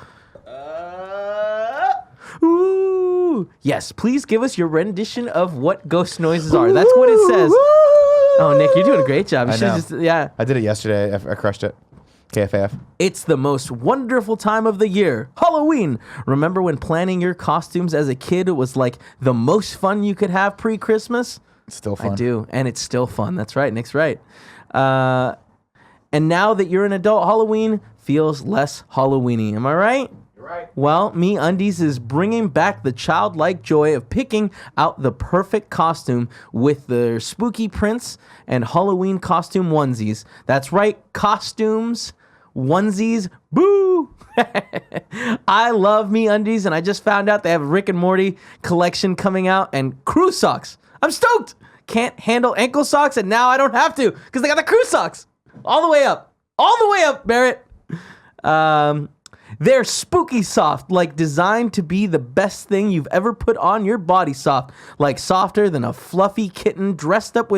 Ooh. Yes, please give us your rendition of what ghost noises are. That's what it says. Oh, Nick, you're doing a great job. You I should know. yeah. I did it yesterday. I crushed it. KFAF. It's the most wonderful time of the year, Halloween. Remember when planning your costumes as a kid was like the most fun you could have pre-Christmas? It's still fun. I do, and it's still fun. That's right, Nick's right. And now that you're an adult, Halloween feels less Halloweeny. Am I right? You're right. Well, Me Undies is bringing back the childlike joy of picking out the perfect costume with their spooky prints and Halloween costume onesies. That's right, costumes, onesies, boo! I love Me Undies, and I just found out they have a Rick and Morty collection coming out and crew socks. I'm stoked! Can't handle ankle socks, and now I don't have to because they got the crew socks. All the way up. All the way up, Barrett. They're spooky soft, like designed to be the best thing you've ever put on your body soft, like softer than a fluffy kitten dressed up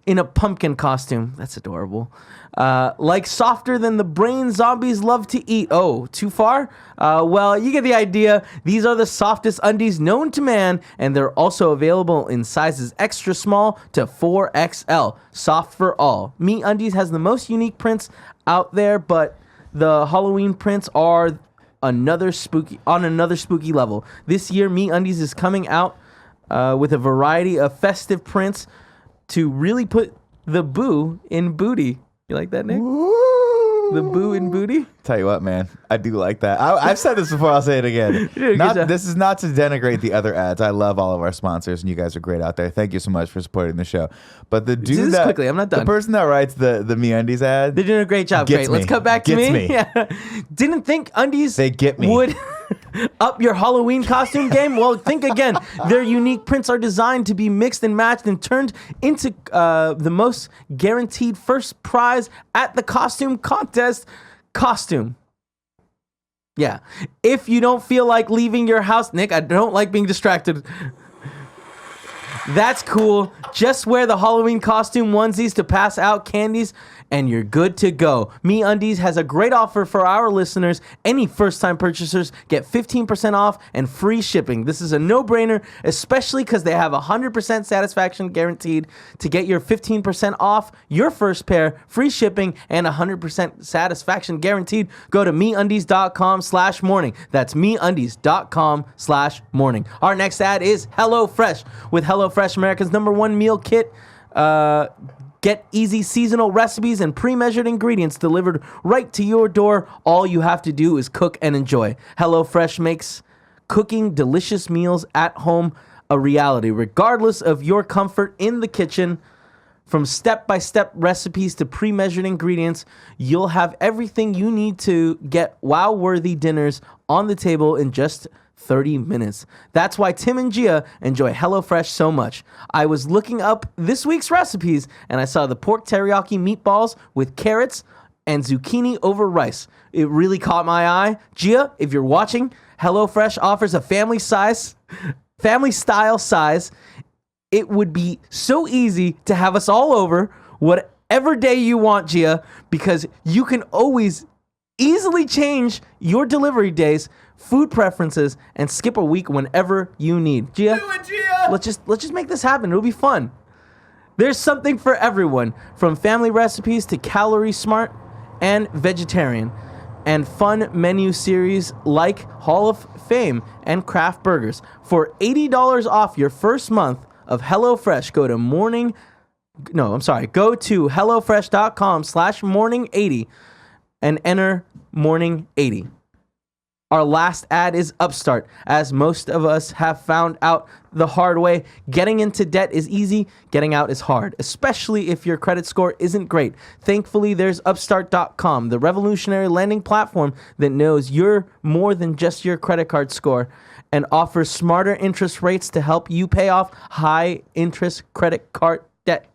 in a pumpkin costume. That's adorable. Like softer than the brain zombies love to eat. Oh, too far? Well, you get the idea. These are the softest undies known to man, and they're also available in sizes extra small to 4XL. Soft for all. Me Undies has the most unique prints out there, but the Halloween prints are another spooky level. This year, Me Undies is coming out with a variety of festive prints to really put the boo in booty. You like that, Nick? The boo and booty. Tell you what, man, I do like that. I've said this before. I'll say it again. Dude, This is not to denigrate the other ads. I love all of our sponsors, and you guys are great out there. Thank you so much for supporting the show. But the Do dude this that quickly, I'm not done. the person that writes the MeUndies ad, They're doing a great job. Gets Great. Let's me. cut back to Gets me. me. Yeah. Didn't think undies They get me. would up your Halloween costume game? Well, think again. Their unique prints are designed to be mixed and matched and turned into the most guaranteed first prize at the costume contest. Costume. Yeah. If you don't feel like leaving your house, Nick, I don't like being distracted. That's cool. Just wear the Halloween costume onesies to pass out candies and you're good to go. MeUndies has a great offer for our listeners. Any first-time purchasers get 15% off and free shipping. This is a no-brainer, especially because they have 100% satisfaction guaranteed. To get your 15% off your first pair, free shipping, and 100% satisfaction guaranteed, go to MeUndies.com/morning. That's MeUndies.com/morning. Our next ad is HelloFresh. With HelloFresh, America's #1 meal kit, get easy seasonal recipes and pre-measured ingredients delivered right to your door. All you have to do is cook and enjoy. HelloFresh makes cooking delicious meals at home a reality, regardless of your comfort in the kitchen. From step-by-step recipes to pre-measured ingredients, you'll have everything you need to get wow-worthy dinners on the table in just 30 minutes. That's why Tim and Gia enjoy HelloFresh so much. I was looking up this week's recipes and I saw the pork teriyaki meatballs with carrots and zucchini over rice. It really caught my eye. Gia, if you're watching, HelloFresh offers a family style size. It would be so easy to have us all over whatever day you want, Gia, because you can always easily change your delivery days, food preferences, and skip a week whenever you need. Gia, Do it, Gia! let's just make this happen. It'll be fun. There's something for everyone, from family recipes to calorie smart and vegetarian, and fun menu series like Hall of Fame and craft burgers. For $80 off your first month of HelloFresh, go to HelloFresh.com/morning80 and enter morning80. Our last ad is Upstart. As most of us have found out the hard way, getting into debt is easy, getting out is hard, especially if your credit score isn't great. Thankfully, there's Upstart.com, the revolutionary lending platform that knows you're more than just your credit card score and offers smarter interest rates to help you pay off high-interest credit card debt.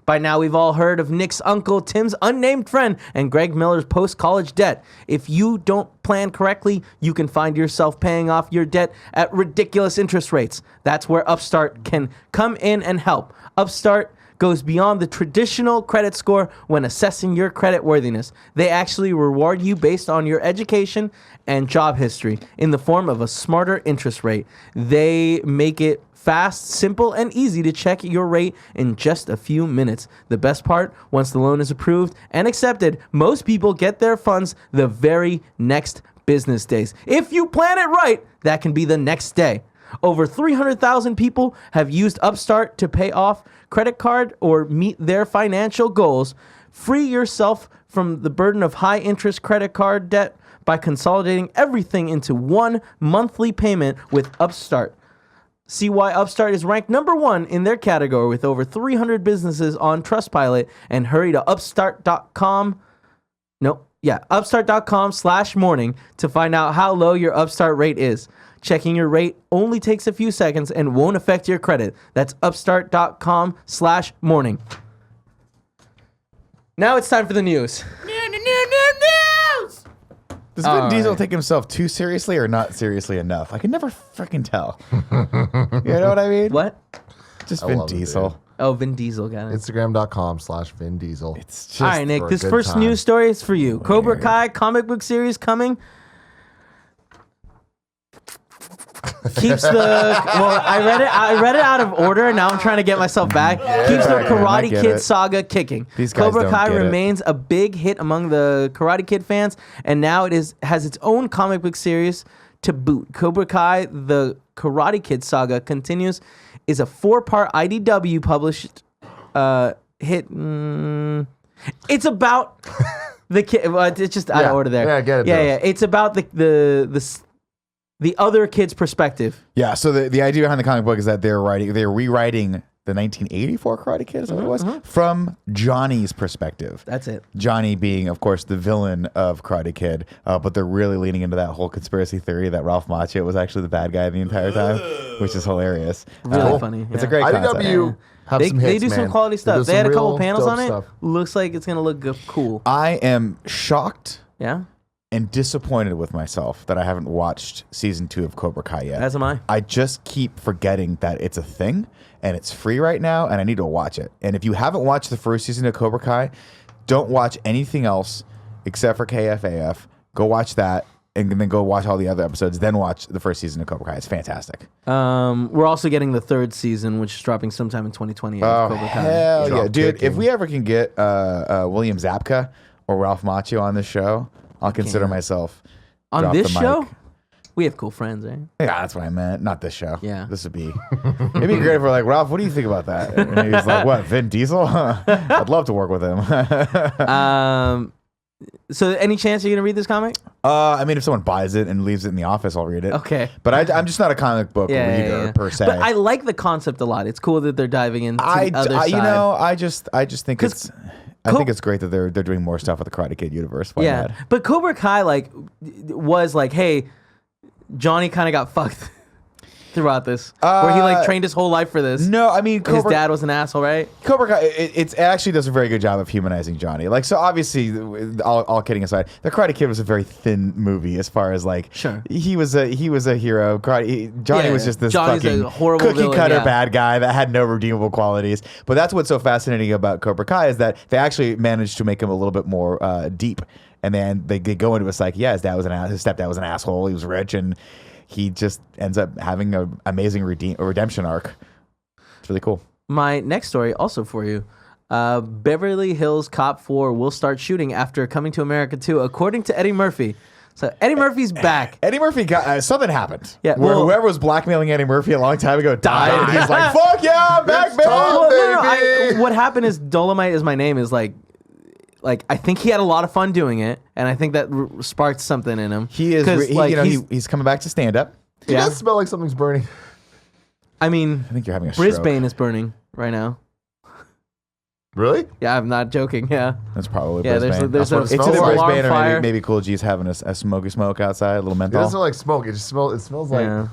By now, we've all heard of Nick's uncle, Tim's unnamed friend, and Greg Miller's post-college debt. If you don't plan correctly, you can find yourself paying off your debt at ridiculous interest rates. That's where Upstart can come in and help. Upstart goes beyond the traditional credit score when assessing your credit worthiness. They actually reward you based on your education and job history in the form of a smarter interest rate. They make it fast, simple, and easy to check your rate in just a few minutes. The best part, once the loan is approved and accepted, most people get their funds the very next business days. If you plan it right, that can be the next day. Over 300,000 people have used Upstart to pay off credit card or meet their financial goals. Free yourself from the burden of high-interest credit card debt by consolidating everything into one monthly payment with Upstart. See why Upstart is ranked #1 in their category with over 300 businesses on Trustpilot, and hurry to upstart.com/morning to find out how low your Upstart rate is. Checking your rate only takes a few seconds and won't affect your credit. That's upstart.com/morning. Now it's time for the news. Does Vin Diesel take himself too seriously or not seriously enough? I can never freaking tell. You know what I mean? What? Just I Vin love it, Diesel. dude. Oh, Vin Diesel got it. Instagram.com/Vin Diesel. It's just All right, Nick, for a this good first time. news story is for you. Cobra Kai comic book series coming. Keeps the I read it out of order, and now I'm trying to get myself back. Keeps the I Karate get Kid it. saga kicking. These guys Cobra don't Kai get it. remains a big hit among the Karate Kid fans, and now has its own comic book series to boot. Cobra Kai, the Karate Kid saga continues, is a 4-part IDW published hit. It's about The kid. Well, it's just out of order there. Yeah, I get it, Yeah, though. yeah. It's about the other kid's perspective. Yeah. So the idea behind the comic book is that they're rewriting the 1984 Karate Kid, is that what it was? From Johnny's perspective. That's it. Johnny being, of course, the villain of Karate Kid, but they're really leaning into that whole conspiracy theory that Ralph Macchio was actually the bad guy the entire time, which is hilarious. Really funny. It's yeah. a great concept. IDW have They, some they hits, do man. some quality stuff. do They had a some couple real panels dope on it. stuff. Looks like it's gonna look cool. I am shocked Yeah. and disappointed with myself that I haven't watched season 2 of Cobra Kai yet. As am I. I just keep forgetting that it's a thing and it's free right now and I need to watch it. And if you haven't watched the first season of Cobra Kai, don't watch anything else except for KFAF. Go watch that and then go watch all the other episodes. Then watch the first season of Cobra Kai. It's fantastic. We're also getting the 3rd season, which is dropping sometime in 2020. Oh, of Cobra Kai. hell yeah. Drop Dude, kicking. if we ever can get William Zabka or Ralph Macchio on this show, I'll consider myself On drop this the mic. show, we have cool friends, right? Yeah, that's what I meant. Not this show. Yeah. This would be. It'd be great if we're like, Ralph, what do you think about that? And he's like, what, Vin Diesel? I'd love to work with him. So, any chance you're gonna read this comic? I mean, if someone buys it and leaves it in the office, I'll read it. Okay. But I'm just not a comic book Yeah, reader yeah. per se. But I like the concept a lot. It's cool that they're diving into the other side. you know, I just think 'Cause I think it's great that they're doing more stuff with the Karate Kid universe. Why yeah. not? But Cobra Kai was like, hey, Johnny kind of got fucked throughout this, where he trained his whole life for this. No, I mean, And his dad was an asshole, right? Cobra Kai, it actually does a very good job of humanizing Johnny. Like, so obviously, all kidding aside, The Karate Kid was a very thin movie as far as like, Sure. he was a hero. Johnny Yeah, was just this Johnny's a fucking horrible cookie villain, cutter yeah. bad guy that had no redeemable qualities. But that's what's so fascinating about Cobra Kai is that they actually managed to make him a little bit more deep. And then they go into his his dad was his stepdad was an asshole. He was rich and he just ends up having an amazing redemption arc. It's really cool. My next story, also for you. Beverly Hills Cop 4 will start shooting after Coming to America 2, according to Eddie Murphy. So Eddie Murphy's back. Eddie Murphy got something happened. Yeah, where well- whoever was blackmailing Eddie Murphy a long time ago died, and he's like, "Fuck yeah, I'm back, It's baby!" time. Well, baby. what happened is Dolomite Is My Name is like I think he had a lot of fun doing it, and I think that sparked something in him. He is, 'Cause, he's coming back to stand up. Do you guys smell like something's burning? I mean, I think you're having a Brisbane stroke. is burning right now. Really? Yeah, I'm not joking. Yeah, That's probably yeah. Brisbane. There's That's what it it's smells either like. alarm Brisbane or fire. maybe Cool G's having a smoky smoke outside, a little It menthol. doesn't smell like smoke. It smells like Yeah.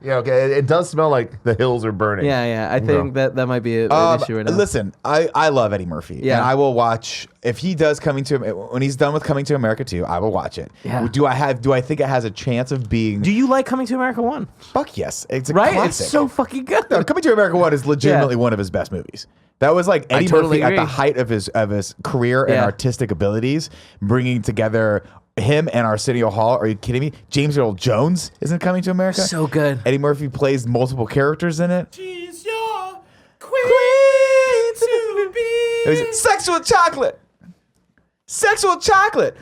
yeah. Okay, it does smell like the hills are burning. Yeah. I think that might be an issue right now. Listen, I love Eddie Murphy. Yeah. And I will watch if he does when he's done with Coming to America 2, I will watch it. Yeah. Do I think it has a chance of being Do you like Coming to America 1? fuck yes. It's a Right? classic. It's so fucking good. No, Coming to America 1 is legitimately one of his best movies. That was like Eddie totally Murphy at the agree. height of his career and Yeah. artistic abilities, bringing together him and Arsenio Hall. Are you kidding me? James Earl Jones isn't Coming to America. So good. Eddie Murphy plays multiple characters in it. She's your queen to be. It was sexual chocolate. Sexual chocolate.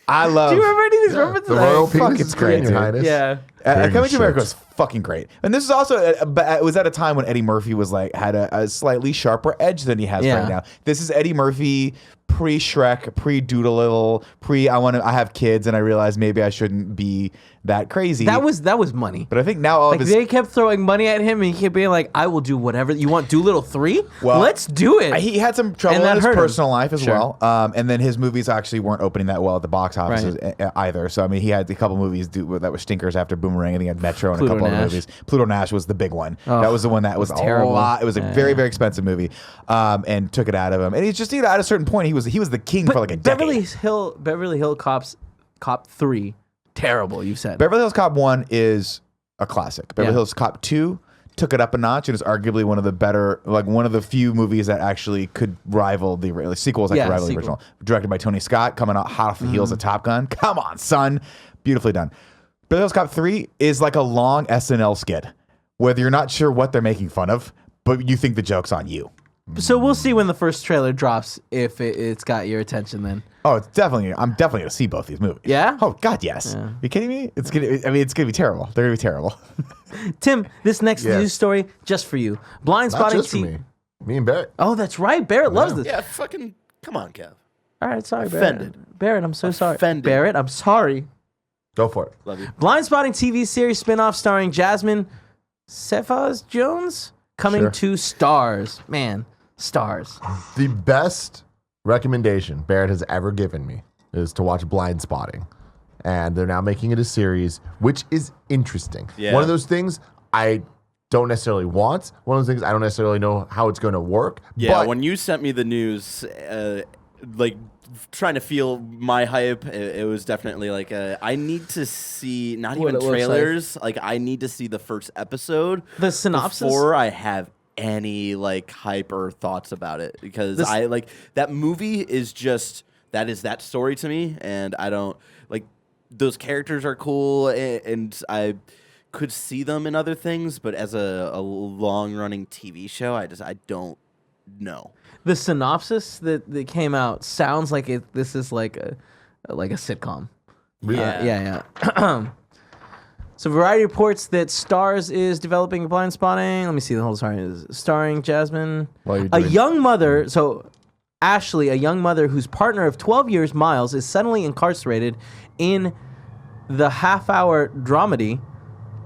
I love. Do you remember any of these references? The royal Fuck, penis it's is great, green, Your dude. Highness. Yeah. Very Coming to America shit. was fucking great, and this is also it was at a time when Eddie Murphy was had a slightly sharper edge than he has Yeah. right now. This is Eddie Murphy pre-Shrek, pre-Doolittle, I have kids and I realize maybe I shouldn't be that crazy. That was money. but I think now all Like of his they kept throwing money at him, and he kept being like, "I will do whatever you want." Doolittle 3? Well, Let's do it. he had some trouble And in that his hurt him. personal life as Sure. well. And then his movies actually weren't opening that well at the box offices either. So, I mean, he had a couple movies that were stinkers after Boomerang. I think he had Metro and Pluto a couple Nash. other movies. Pluto Nash was the big one. Oh, that was the one that was a terrible. lot. It was a Yeah. very, very expensive movie and took it out of him. And he's just, at a certain point, he was the king for like a decade. Beverly Hill Cop 3, terrible. You said. Beverly Hills Cop 1 is a classic. Beverly Yeah. Hills Cop 2 took it up a notch and is arguably one of the better, one of the few movies that actually could rival the sequels that Yeah, could rival the sequel. original. Directed by Tony Scott, coming out hot off the heels of Top Gun. Come on, son. Beautifully done. Beverly Hills Cop 3 is like a long SNL skit, whether you're not sure what they're making fun of, but you think the joke's on you. So we'll see when the first trailer drops if it's got your attention. Then Oh, I'm definitely gonna see both these movies. Yeah? Oh God, yes. Yeah. You kidding me? It's gonna be terrible. They're gonna be terrible. Tim, this next Yes. news story just for you. Blind Not spotting. just for me. Me and Barrett. Oh, that's right. Barrett loves this. Yeah, fucking come on, Kev. All right, sorry, Offended. Barrett, I'm so sorry. Offended. Barrett, I'm sorry. Go for it. Love you. Blindspotting TV series spinoff starring Jasmine Cephas Jones coming Sure. to Starz. Man, Starz. The best recommendation Barrett has ever given me is to watch Blindspotting. And they're now making it a series, which is interesting. Yeah. One of those things I don't necessarily want. One of those things I don't necessarily know how it's going to work. Yeah, but when you sent me the news, like trying to feel my hype, it was definitely like I need to see not What even it looks trailers. Like I need to see the first episode, The synopsis? before I have any like hype or thoughts about it, because I like that movie is just that is that story to me, and I don't like those characters are cool, and I could see them in other things, but as a long running TV show, I don't know. The synopsis that came out sounds like this is like a sitcom. Yeah. So Variety reports that Starz is developing Blindspotting. Let me see the whole story. Starring Jasmine, a young mother. So Ashley, a young mother whose partner of 12 years, Miles, is suddenly incarcerated in the half-hour dramedy.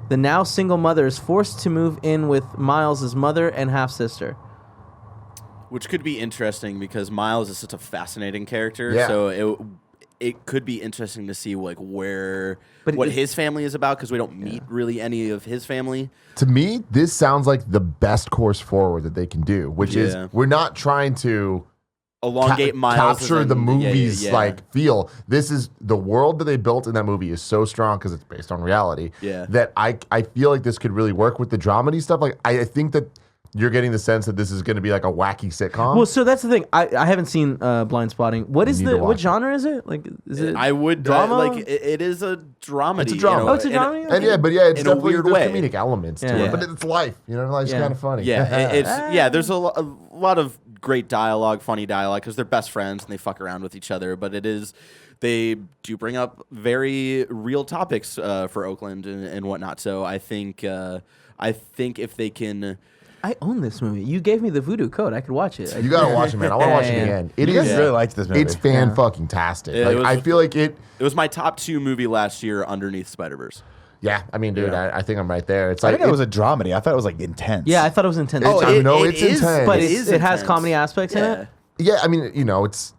The now single mother is forced to move in with Miles' mother and half-sister. Which could be interesting because Miles is such a fascinating character. Yeah. So it could be interesting to see like what But his family is about, because we don't meet really any of his family. to me, this sounds like the best course forward that they can do, which is Yeah. we're not trying to Elongate Miles. capture and the then- movie's yeah. like feel. This is the world that they built in that movie is so strong because it's based on reality. Yeah. That I feel like this could really work with the dramedy stuff. Like I think that you're getting the sense that this is going to be like a wacky sitcom. Well, so that's the thing. I haven't seen Blindspotting. What is You need to what watch it. genre is it? Like, is it? I would drama? like it is a dramedy. It's a drama. You know, Oh, it's a drama? and yeah, it's in a definitely weird there's way. comedic elements to Yeah. it, but it's life. You know, life's Yeah. kind of funny. Yeah, there's a lot of great dialogue, funny dialogue, because they're best friends and they fuck around with each other. But they do bring up very real topics for Oakland and whatnot. So I think if they can. I own this movie. You gave me the voodoo code. I could watch it. You gotta watch it, man. I want to watch it Yeah. again. It You guys is really liked this movie. It's fan fucking tastic. Yeah, Like it was- I feel like it. It was my top 2 movie last year, underneath Spider-Verse. Yeah, I mean, dude, Yeah. I think I'm right there. It's I like think it was a dramedy. I thought it was like intense. Yeah, I thought it was intense. Oh, I know it's is, intense. but it it has intense. comedy aspects in it. yeah. I mean, you know, it's.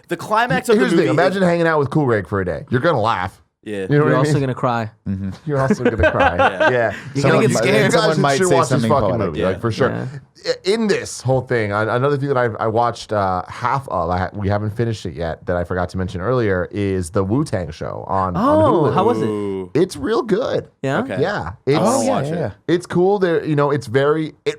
The climax of Here's the the movie. thing. Imagine hanging out with Cool Greg for a day. You're gonna laugh. Yeah. You know You're what I also mean? gonna cry. You're also gonna cry. Yeah. You're gonna get scared. You guys Someone might should say watch this something fucking poetic, movie, yeah. like for sure. Yeah. In this whole thing, another thing that I watched half of, we haven't finished it yet, that I forgot to mention earlier, is the Wu-Tang show on Oh, Hulu. how was it? Ooh. It's real good. Yeah. Okay. Yeah. It's, Oh, watch yeah, it. yeah. It's cool. There, you know, it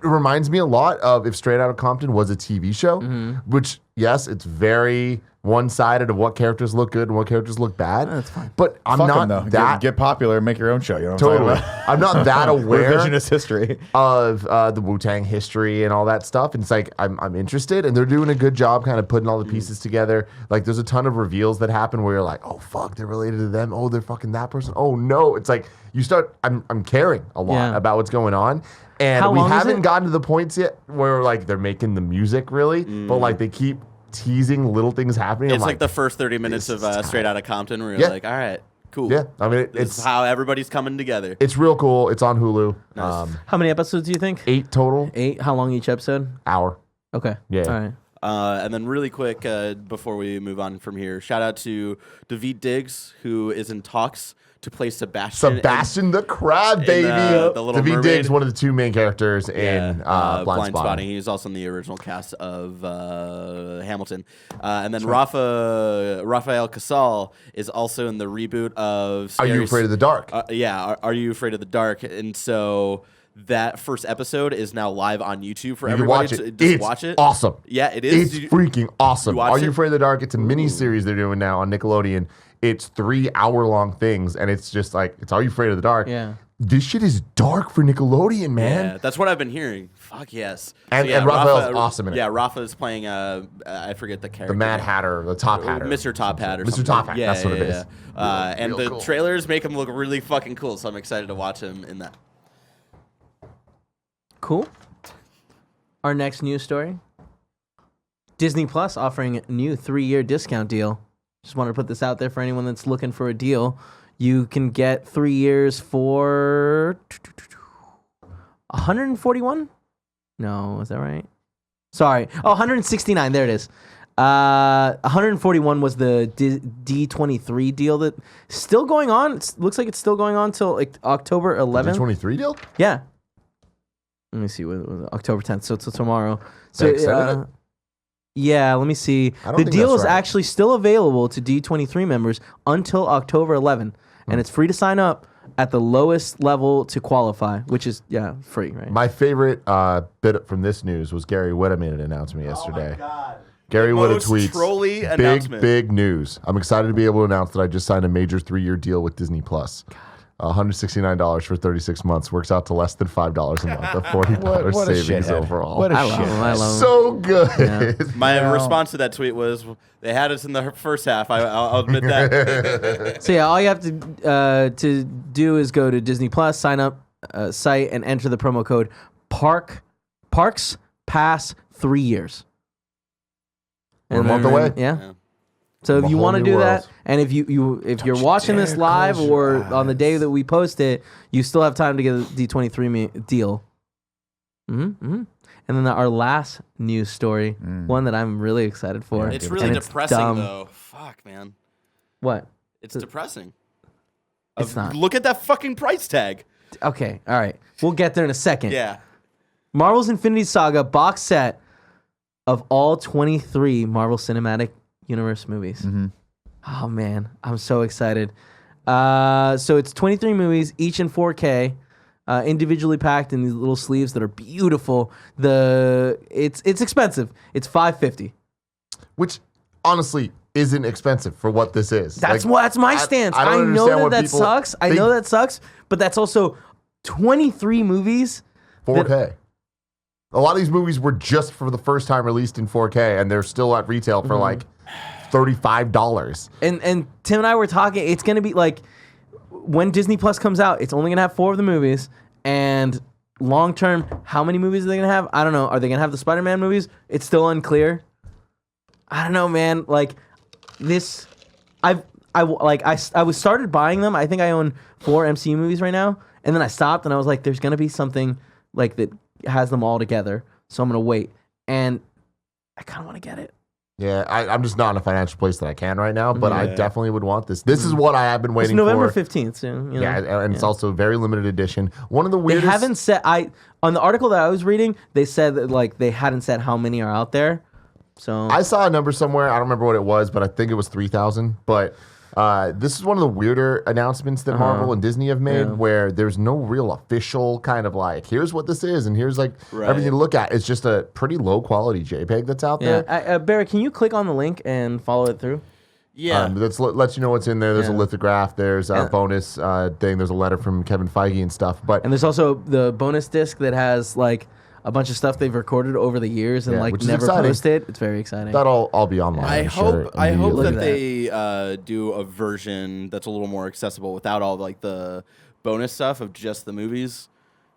reminds me a lot of if Straight Outta Compton was a TV show, which, yes, it's very one-sided of what characters look good and what characters look bad. That's fine. But I'm Fuck 'em, not though. that Get popular and make your own show. You know what totally. I'm talking I'm not that about? aware Revisionist history. of the Wu-Tang history and all that stuff. And it's like I'm interested, and they're doing a good job kind of putting all the pieces together. Like there's a ton of reveals that happen where you're like, oh fuck, they're related to them. Oh, they're fucking that person. Oh no, it's like you start. I'm caring a lot Yeah. about what's going on, and How we long is haven't it? gotten to the points yet where like they're making the music really, but like they keep teasing little things happening. It's I'm like the first 30 minutes this of is tight. Straight Outta Compton, where you're Yeah. like, all right, cool. yeah. I mean, This it's is how everybody's coming together. it's real cool. It's on Hulu. Nice. How many episodes do you think? 8 total 8. How long each episode? hour. Okay. Yeah. All right. And then really quick, before we move on from here, shout out to Daveed Diggs, who is in talks to play Sebastian. Sebastian the Crab, in, baby. The Little Daveed Mermaid. Diggs, one of the 2 main characters in Blindspotting. He's also in the original cast of Hamilton. And then Rafael Casal is also in the reboot of Are You Afraid of the Dark? Yeah, Are You Afraid of the Dark? And so that first episode is now live on YouTube for You can everybody watch to it. just It's watch it. awesome. Yeah, it is. It's freaking awesome. you watched Are You it? Afraid of the Dark? It's a mini series they're doing now on Nickelodeon. It's 3-hour-long things, and it's just like, it's Are You Afraid of the Dark? Yeah. This shit is dark for Nickelodeon, man. Yeah, that's what I've been hearing. Fuck yes. And- and Raphael's awesome in it. Yeah, Rafa is playing, I forget the character. The Mad Hatter, the Top Hatter. Mr. Top Hat or Mr. something. Top Hat, Yeah, that's what yeah, it is. yeah. And real the cool. trailers make him look really fucking cool, so I'm excited to watch him in that. Cool. Our next news story. Disney Plus offering a new 3-year discount deal. Just wanted to put this out there for anyone that's looking for a deal. You can get 3 years for 141. No, is that right? Sorry. Oh, 169. There it is. 141 was the D23 deal that still going on. Looks like it's still going on till like October 11th. D23 deal? Yeah. Let me see. October 10th. So it's tomorrow. They So extended it? yeah, let me see. I don't The think deal that's is right. actually still available to D23 members until October 11, and it's free to sign up at the lowest level to qualify, which is free, right? My favorite bit from this news was Gary Whitta made an announcement yesterday. Gary Whitta Most tweets, trolly big, announcement." big news. I'm excited to be able to announce that I just signed a major 3-year deal with Disney Plus. $169 for 36 months works out to less than $5 a month, a $40 What a savings shithead. overall. What a I love him. I shithead. love him. So good. My response to that tweet was, they had us in the first half. I'll admit that. So yeah, all you have to do is go to Disney Plus, sign up site, and enter the promo code Parks Pass 3 years. We're a month away. Yeah. So if A you whole want to new do world. that, and if if you're watching this live or on the day that we post it, you still have time to get a D23 deal. And then our last news story, one that I'm really excited for. It's and really depressing, dumb. though. Fuck, man. What? It's depressing. It's not. Look at that fucking price tag. Okay, all right. We'll get there in a second. Yeah. Marvel's Infinity Saga box set of all 23 Marvel Cinematic Universe movies. Oh man, I'm so excited. So it's 23 movies, each in 4K, individually packed in these little sleeves that are beautiful. It's expensive. It's $550. Which, honestly, isn't expensive for what this is. That's Like, that's my stance. I don't I know understand that what that people sucks. I think. know that sucks, but that's also 23 movies. 4K. A lot of these movies were just for the first time released in 4K, and they're still at retail for like $35. And Tim and I were talking. It's gonna be like when Disney Plus comes out. It's only gonna have 4 of the movies, and long term, how many movies are they gonna have? I don't know. Are they gonna have the Spider-Man movies? It's still unclear. I don't know, man. Like this, I was started buying them. I think I own 4 MCU movies right now, and then I stopped, and I was like, there's gonna be something like that has them all together, so I'm gonna wait, and I kind of want to get it. Yeah, I'm just not in a financial place that I can right now, but I definitely would want this. This is what I have been It's waiting November for. 15th soon. You know? Yeah, and it's also very limited edition. One of the They weirdest. haven't said on the article that I was reading, they said that like they hadn't said how many are out there. So I saw a number somewhere. I don't remember what it was, but I think it was 3,000. But this is one of the weirder announcements that Marvel and Disney have made, where there's no real official kind of like, here's what this is, and here's like everything to look at. It's just a pretty low quality JPEG that's out there. Barry, can you click on the link and follow it through? Yeah. That lets you know what's in there. There's a lithograph. There's a bonus thing. There's a letter from Kevin Feige and stuff. But And there's also the bonus disc that has like a bunch of stuff they've recorded over the years and like which is never exciting. posted. It's very exciting. that'll all be online. I I'm hope sure, I hope immediately. that they do a version that's a little more accessible without all like the bonus stuff of just the movies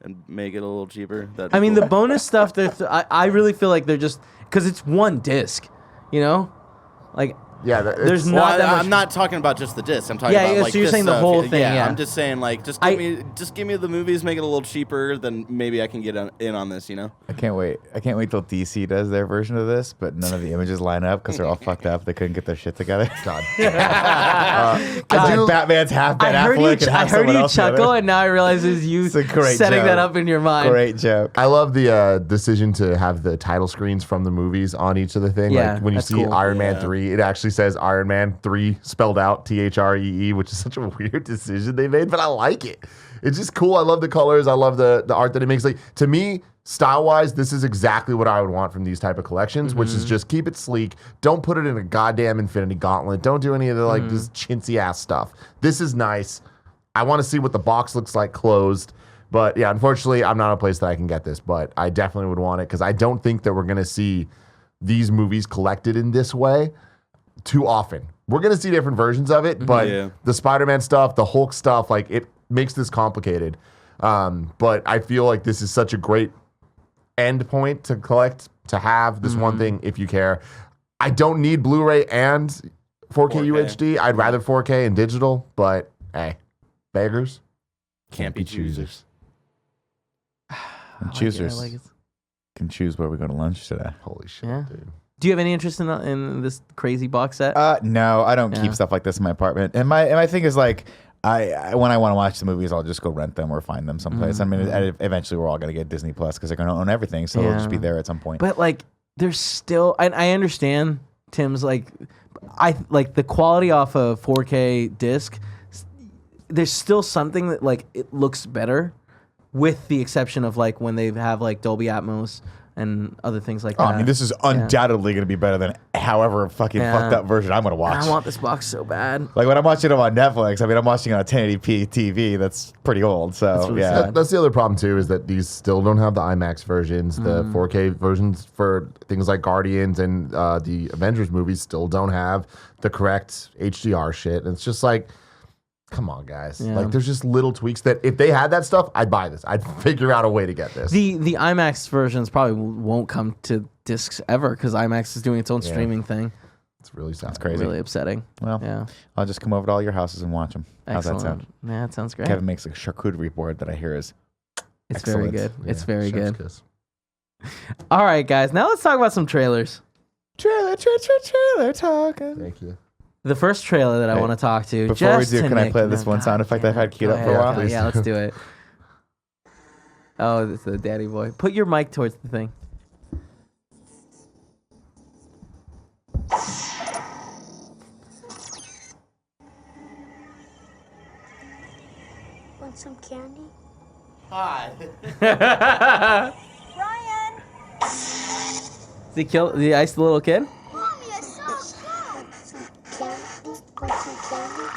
and make it a little cheaper. I mean, the bonus stuff. I really feel like they're just because it's one disc, you know, like. Yeah, There's it's- not that much. I'm not talking about just the disc. I'm talking Yeah, about yeah, like so you're this saying the stuff. whole thing, yeah. I'm just saying like just give me the movies, make it a little cheaper, then maybe I can get in on this. You know. I can't wait. I can't wait till DC does their version of this, but none of the images line up because they're all fucked up. They couldn't get their shit together. God. I do. Batman's half Ben Affleck and half someone else. chuckle, and now I realize it's you It's a great setting joke. that up in your mind. Great joke. I love the decision to have the title screens from the movies on each of the thing. Yeah, like when you that's see cool. Iron Man Yeah. 3, it actually says Iron Man 3 spelled out THREE, which is such a weird decision they made, but I like it. It's just cool. I love the colors. I love the art that it makes. Like, to me, style-wise, this is exactly what I would want from these type of collections, which is just keep it sleek. Don't put it in a goddamn Infinity Gauntlet. Don't do any of the like this chintzy ass stuff. This is nice. I want to see what the box looks like closed. But yeah, unfortunately, I'm not in a place that I can get this, but I definitely would want it because I don't think that we're going to see these movies collected in this way too often. We're going to see different versions of it, but the Spider-Man stuff, the Hulk stuff, like it makes this complicated. But I feel like this is such a great end point to collect, to have this one thing if you care. I don't need Blu-ray and 4K UHD. I'd rather 4K and digital, but hey, beggars Can't be choosers. Choosers I like it. can choose where we go to lunch today. Holy shit, Yeah. dude. Do you have any interest in this crazy box set? No, I don't Yeah. keep stuff like this in my apartment. And my thing is like, I when I want to watch the movies, I'll just go rent them or find them someplace. I mean, eventually we're all gonna get Disney Plus because they're gonna own everything, so they'll just be there at some point. But like, there's still, and I understand Tim's like, I like the quality off a 4K disc. There's still something that like it looks better, with the exception of like when they have like Dolby Atmos and other things like that. I mean, this is undoubtedly going to be better than however fucking fucked up version I'm going to watch. I want this box so bad. Like when I'm watching it on Netflix, I mean, I'm watching it on 1080p TV. That's pretty old. So, That's really yeah. sad. That's the other problem too, is that these still don't have the IMAX versions. The 4K versions for things like Guardians and the Avengers movies still don't have the correct HDR shit. And it's just like, come on, guys. Yeah. Like, there's just little tweaks that if they had that stuff, I'd buy this. I'd figure out a way to get this. The IMAX versions probably won't come to discs ever because IMAX is doing its own streaming thing. It's really sad. It's crazy. Really upsetting. Well, Yeah. I'll just come over to all your houses and watch them. How's Excellent. that sound? Yeah, that sounds great. Kevin makes a charcuterie board that I hear is It's very excellent. good. It's very Chef's good. kiss. All right, guys. Now let's talk about some trailers. trailer talking. Thank you. The first trailer that I Hey, want to talk to. before we just do, to can I Nick- play this no, one sound God effect damn I've had it. queued Go up for a ahead. while? please. Yeah, let's do it. Oh, it's the daddy boy. Put your mic towards the thing. Want some candy? Did he ice the little kid? Mommy, I saw a some candy. Want some candy?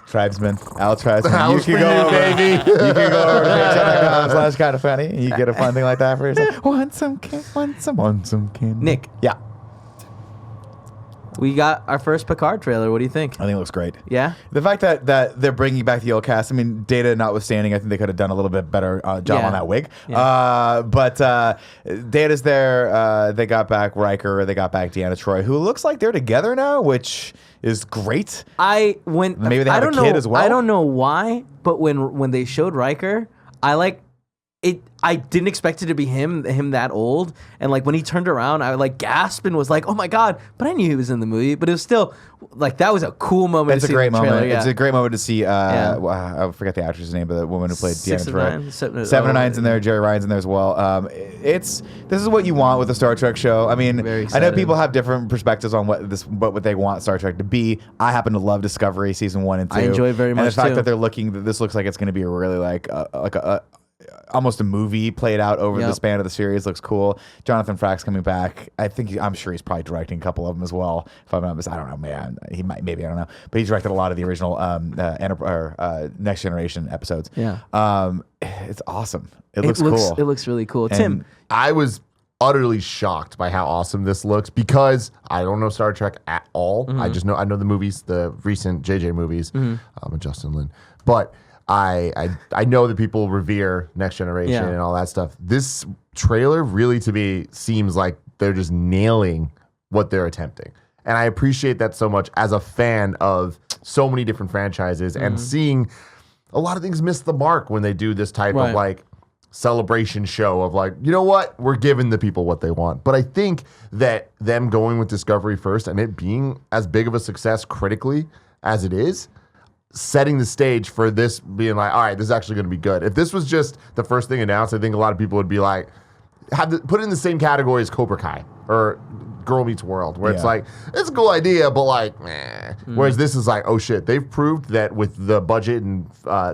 Tribesman, Al Tribesman. That You was can for go you, over, baby. You can go over to patreon.com/slash kind of funny. And you get a fun thing like that for yourself. Want some candy. Nick, Yeah, we got our first Picard trailer. What do you think? I think it looks great. Yeah? The fact that they're bringing back the old cast, I mean, Data notwithstanding, I think they could have done a little bit better job Yeah. on that wig. Yeah. But Data's there. They got back Riker. They got back Deanna Troi, who looks like they're together now, which is great. I went. Maybe they I have a don't know, kid as well? I don't know why, but when they showed Riker, I like it. I didn't expect it to be him that old, and like when he turned around, I like gasped and was like, "Oh my god!" But I knew he was in the movie. But it was still like that was a cool moment. It's to a see great in the trailer, moment. Yeah. It's a great moment to see. Yeah. I forget the actress's name, but the woman who played Six Deanna of Troi. Nine, Seven- 7 of 9's in there. Jerry Ryan's in there as well. This is what you want with a Star Trek show. I mean, Very I know excited. people have different perspectives on what they want Star Trek to be. I happen to love Discovery season 1 and 2. I enjoy it very and much, the fact too. that they're looking, that this looks like it's going to be a really like a almost a movie played out over the Yep. span of the series. Looks cool. Jonathan Frak's coming back. I'm sure he's probably directing a couple of them as well. If I'm not mistaken, I don't know, man. He might, maybe, I don't know. But he directed a lot of the original Next Generation episodes. Yeah. It's awesome. It looks looks cool. It looks really cool. And Tim, I was utterly shocked by how awesome this looks because I don't know Star Trek at all. I just know the movies, the recent JJ movies, and Justin Lin. But I know that people revere Next Generation Yeah. and all that stuff. This trailer really to me seems like they're just nailing what they're attempting. And I appreciate that so much as a fan of so many different franchises and seeing a lot of things miss the mark when they do this type Right. of like celebration show of like, you know what, we're giving the people what they want. But I think that them going with Discovery first and it being as big of a success critically as it is, setting the stage for this being like, all right, this is actually going to be good. If this was just the first thing announced, I think a lot of people would be like, put it in the same category as Cobra Kai or Girl Meets World, where it's Yeah. like, it's a cool idea, but like, meh. Whereas this is like, oh shit, they've proved that with the budget and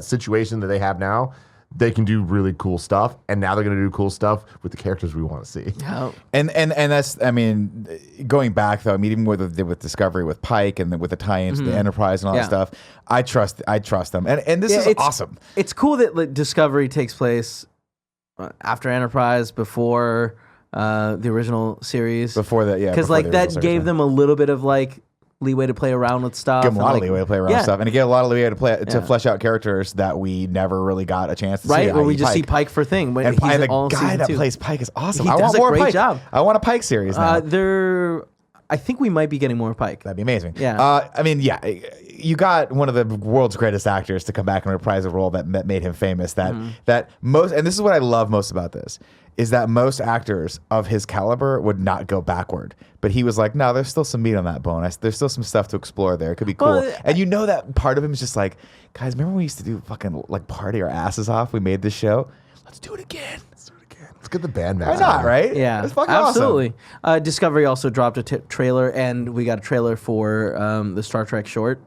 situation that they have now, they can do really cool stuff, and now they're going to do cool stuff with the characters we want to see. oh, And that's, I mean, going back though, I mean, even with Discovery, with Pike, and with the tie-ins, the Enterprise, and all Yeah. that stuff, I trust them, and this Yeah, is it's- awesome. it's cool that like, Discovery takes place after Enterprise, before the original series. Before that, yeah, because before like the that original gave series, them a little bit of like leeway to play around with stuff. Give them a lot and, of leeway to play around with stuff, and to get a lot of leeway to play to Yeah. flesh out characters that we never really got a chance to see. right? Or we i.e. just see Pike. Pike for Thing. When And he's the all guy season that 2. plays Pike is awesome. He I does want a more great Pike. job. I want a Pike series now. I think we might be getting more Pike. That'd be amazing. Yeah. I mean, yeah, you got one of the world's greatest actors to come back and reprise a role that made him famous. That most, and this is what I love most about this, is that most actors of his caliber would not go backward. But he was like, no, there's still some meat on that bone. There's still some stuff to explore there. It could be cool. Well, and you know that part of him is just like, guys, remember when we used to do fucking like party our asses off? We made this show. Let's do it again. Let's get the band back. Why not, right? Yeah, It's fucking absolutely. Discovery also dropped a trailer, and we got a trailer for the Star Trek short.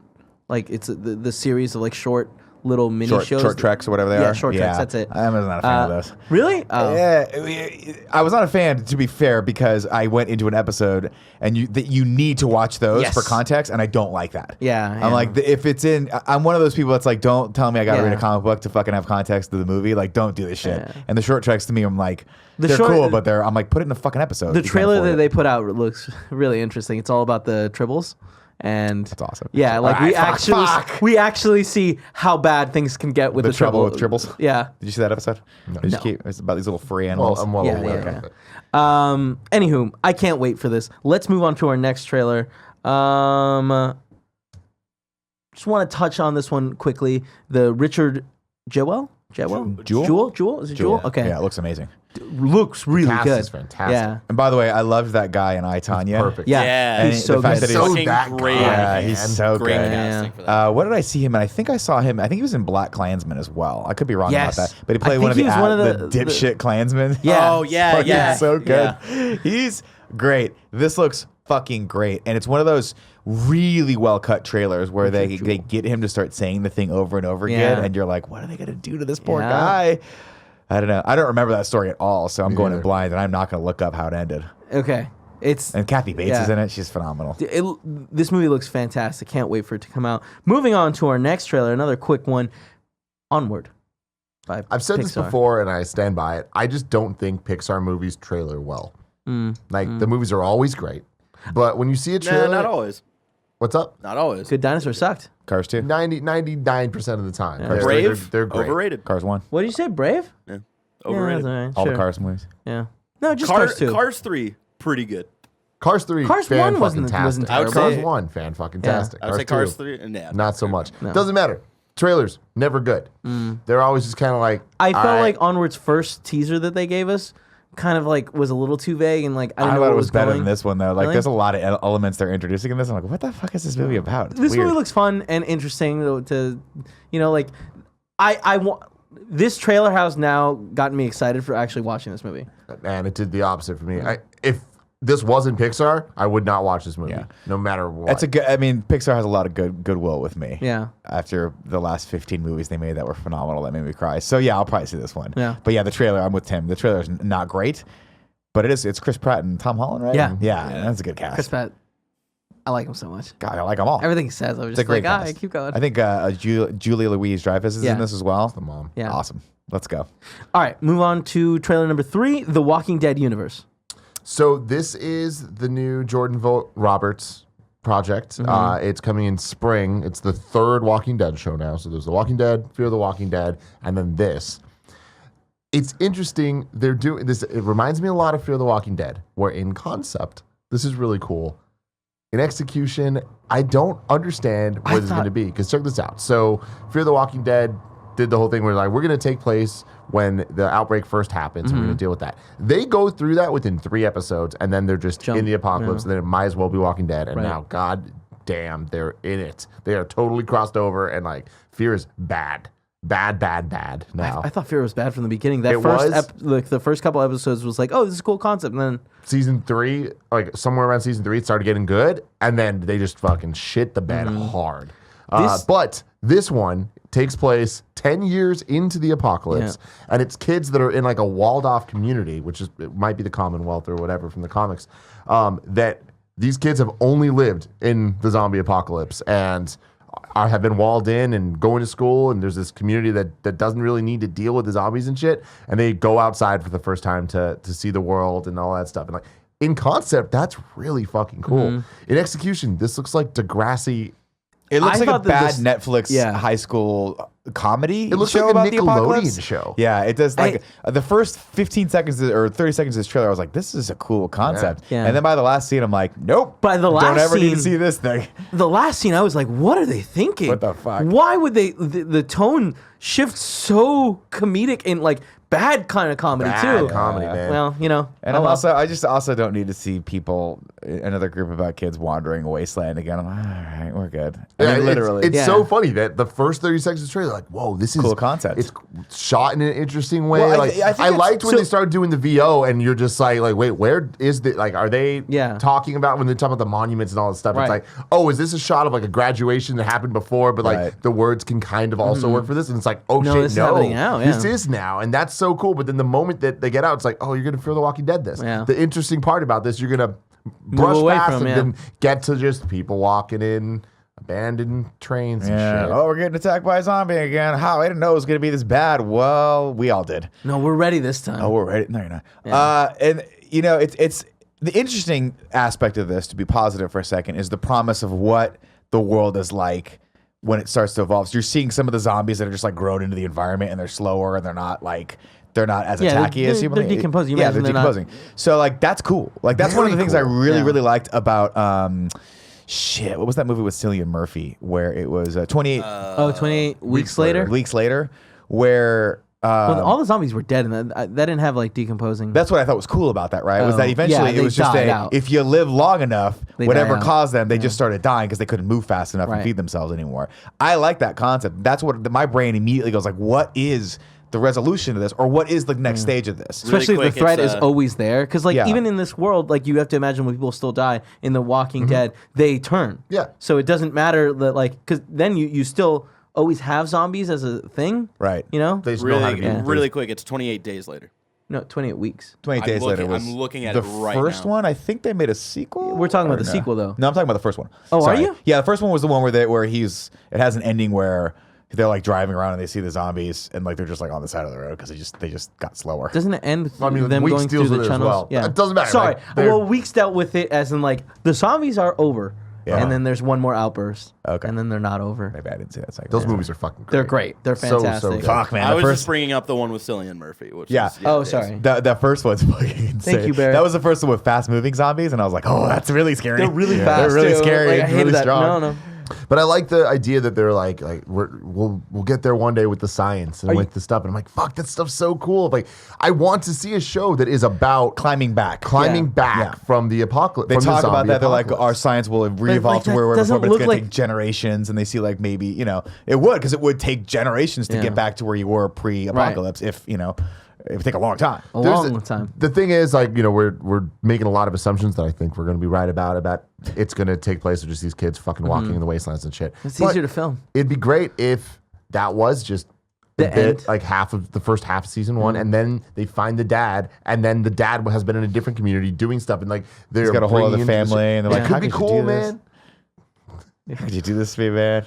Like it's the series of like short little mini Awesome. shows. Short treks or whatever they are. Yeah, short treks. That's it. I was not a fan of those. Really? Oh. Yeah, I was not a fan, to be fair, because I went into an episode and you need to watch those Yes. for context, and I don't like that. Yeah, I'm yeah. like, if it's in, I'm one of those people that's like, don't tell me I got to Yeah. read a comic book to fucking have context to the movie. Like, don't do this shit. Yeah. And the short treks to me, I'm like, The they're short- cool, but I'm like, put it in a fucking episode. The You can't trailer afford that it. they put out looks really interesting. It's all about the tribbles. And That's awesome. Yeah, like Alright, we actually see how bad things can get with The the trouble tribble. with tribbles? Yeah. Did you see that episode? No. Did you keep? It's about these little furry Well, animals. I'm well Yeah, aware yeah, of it. Anywho, I can't wait for this. Let's move on to our next trailer. Just want to touch on this one quickly. The Richard Jewell? Jewell? Jewell? Is it Jewell? Okay. Yeah, it looks amazing. Looks really Cast good. is fantastic. Yeah. And by the way, I loved that guy in I, Tonya. Perfect. Yeah. Yeah. He's And so the fact good. that he's- Fucking that great. guy, Yeah, man. he's so Great good. casting for that. What did I see him in? I think I saw him. I think he was in Black Klansman as well. I could be wrong Yes. about that. But he I played one of think the, he was one of the the- dipshit Klansmen. Yeah. Oh yeah, Fucking yeah. so good. Yeah. He's great. This looks fucking great. And it's one of those really well cut trailers where they get him to start saying the thing over and over again. Yeah. And you're like, what are they going to do to this poor Yeah. guy? I don't know. I don't remember that story at all. So I'm going in neither. blind and I'm not going to look up how it ended. Okay. It's And Kathy Bates Yeah. is in it. She's phenomenal. this movie looks fantastic. Can't wait for it to come out. Moving on to our next trailer, another quick one. Onward. By I've said this Pixar. before, and I stand by it. I just don't think Pixar movies trailer well. Like the movies are always great, but when you see a Nah, trailer, not always. what's up? Not always. Good Dinosaur sucked. Cars 2. 99% of the time, They're- Brave. They're great. Overrated. Cars 1. What did you say? Brave? Yeah. Yeah, Overrated. that's all right. All Sure. the Cars movies. Yeah. No, just Cars 2. Cars 3, pretty good. Cars 3, Cars fan 1 wasn't fucking-tastic. terrible. Cars say- 1, fan fucking tastic. I would say Cars 2, 3, and yeah, not so much. No. Doesn't matter. Trailers, never good. They're always just kind of like. I felt all right. like Onward's first teaser that they gave us kind of like was a little too vague and like I I don't know thought what it was better going. than this one though. Like, Really? there's a lot of elements they're introducing in this. I'm like, what the fuck is this movie about? It's This weird. movie looks fun and interesting to you know, like I want this trailer has now gotten me excited for actually watching this movie. And it did the opposite for me. If this wasn't Pixar, I would not watch this movie, Yeah. no matter what. That's a good. I mean, Pixar has a lot of goodwill with me. Yeah. After the last 15 movies they made that were phenomenal, that made me cry. So yeah, I'll probably see this one. Yeah. But yeah, the trailer, I'm with Tim. The trailer is not great, but it's Chris Pratt and Tom Holland, right? Yeah. Yeah, that's a good cast. Chris Pratt, I like him so much. God, I like them all. Everything he says, I was It's a just great like, cast. keep going. I think Julia Louis-Dreyfus is Yeah. in this as well. the mom. Yeah. Awesome. Let's go. All right, move on to trailer number 3, The Walking Dead universe. So this is the new Jordan Roberts project. It's coming in spring. It's the 3rd Walking Dead show now. So there's The Walking Dead, Fear the Walking Dead, and then this. It's interesting. They're doing this. It reminds me a lot of Fear the Walking Dead, where in concept, this is really cool. In execution, I don't understand what it's going to be. Because check this out. So Fear the Walking Dead did the whole thing where like, we're going to take place when the outbreak first happens, and we're going to deal with that. They go through that within 3 episodes, and then they're just in the apocalypse, and then it might as well be Walking Dead. And Right. now, god damn, they're in it. They are totally crossed over, and like, Fear is bad. Bad now. I thought Fear was bad from the beginning. That It first was? like the first couple episodes was like, oh, this is a cool concept, and then Season 3, like somewhere around season 3, it started getting good, and then they just fucking shit the bed hard. But this one takes place 10 years into the apocalypse, and it's kids that are in like a walled off community, which is it might be the Commonwealth or whatever from the comics, that these kids have only lived in the zombie apocalypse and have been walled in and going to school, and there's this community that doesn't really need to deal with the zombies and shit, and they go outside for the first time to see the world and all that stuff. And like, in concept, that's really fucking cool. In execution, this looks like Degrassi. It looks I like a thought that bad this- Netflix high school comedy. It looks show like a about the apocalypse. Nickelodeon show. Yeah, it does. Like the first 15 seconds or 30 seconds of this trailer, I was like, "This is a cool concept." Yeah. And then by the last scene, I'm like, "Nope." By the don't last ever need to scene- see this thing. The last scene, I was like, what are they thinking? What the fuck? Why would they? The tone shifts so comedic and like bad kind of comedy Bad too. comedy, man. Well, you know. And I'm also, I just also don't need to see people, another group about kids wandering a wasteland again. I'm like, all right, we're good. I Yeah, mean, literally. It's so funny that the first 30 seconds of the trailer, like, whoa, this is Cool concept. It's shot in an interesting way. Well, I like, think I it's- liked when so- they started doing the VO, and you're just like, wait, where is the like? Are they talking about when they talk about the monuments and all this stuff? Right. It's like, oh, is this a shot of like a graduation that happened before, but like Right. the words can kind of also work for this? And it's like, oh No, shit, this is no, happening now, this yeah. is now, and that's so cool. But then the moment that they get out, it's like, oh, you're gonna feel The Walking Dead. This. Yeah. The interesting part about this, you're gonna brush away past from, and yeah. then get to just people walking in abandoned trains and Yeah. shit. Oh, we're getting attacked by a zombie again. How? I didn't know it was going to be this bad. Well, we all did. No, we're ready this time. Oh, we're ready. No, you're not. And you know, it's the interesting aspect of this, to be positive for a second, is the promise of what the world is like when it starts to evolve. So you're seeing some of the zombies that are just like grown into the environment, and they're slower, and they're not as Yeah, attacky as human. they're decomposing. You Yeah, imagine they're they're not- decomposing. So like that's cool. Like that's one of the Very things I cool. really really liked about. Shit, what was that movie with Cillian Murphy where it was 28 28 weeks later. weeks later, where Well, all the zombies were dead, and that didn't have like decomposing. that's what I thought was cool about that, right? Was Oh, that eventually yeah, it they was just died out. if you live long enough, They whatever die out. caused them, they just started dying because they couldn't move fast enough and Right. feed themselves anymore. I like that concept. That's what my brain immediately goes like, what is the resolution of this, or what is the next stage of this? Really Especially quick, if the threat it's, is always there, because like Yeah. even in this world, like you have to imagine when people still die in The Walking Dead, they turn. Yeah. So it doesn't matter that like because then you still always have zombies as a thing. Right. You know. They just know how to Really, be really quick. It's 28 days later. No, 28 weeks. 28 days later was I'm looking at the it right first now. one. I think they made a sequel. We're talking about Or the sequel, though. No, I'm talking about the first one. Oh, are Sorry. you? Yeah, the first one was the one where it has an ending where they're like driving around and they see the zombies and like they're just like on the side of the road because they just got slower. Doesn't it end with I mean, them Weeks going deals through with the it as tunnels? well. Yeah, It doesn't matter, Sorry, like, they're- well, Weeks dealt with it as in like the zombies are over, Yeah. and then there's one more outburst, Okay. and then they're not over. Maybe I didn't see that second. Those one. movies are fucking great. They're great. They're So fantastic. good. Fuck man, I the was first just bringing up the one with Cillian Murphy, which Yeah. is, Oh, it is. sorry. that first one's fucking insane. you, Barrett. That was the first one with fast moving zombies, and I was like, oh, that's really scary. They're really Yeah. fast. They're really too. scary. Like, I and hated really that. strong. No. But I like the idea that they're like we'll get there one day with the science and with the stuff. And I'm like, fuck, that stuff's so cool. Like, I want to see a show that is about Climbing back. back from the apocalypse. They from the talk about zombie that. They're like, apocalypse. our science will re-evolve to that where we're doesn't before, but it's look going to like- take generations. And they see like maybe, it would, because it would take generations to Yeah. get back to where you were pre-apocalypse if, it would take a long time. A There's long time. The thing is, like, we're making a lot of assumptions that I think we're going to be right about it's going to take place with just these kids fucking walking in the wastelands and shit. It's But easier to film. It'd be great if that was just The a bit, end. like half of the first half of season one, and then they find the dad, and then the dad has been in a different community doing stuff, and like they're He's got a whole bringing other into the family, shit. and they're It like, could how be could you cool, do this? man. Could you do this to me, man?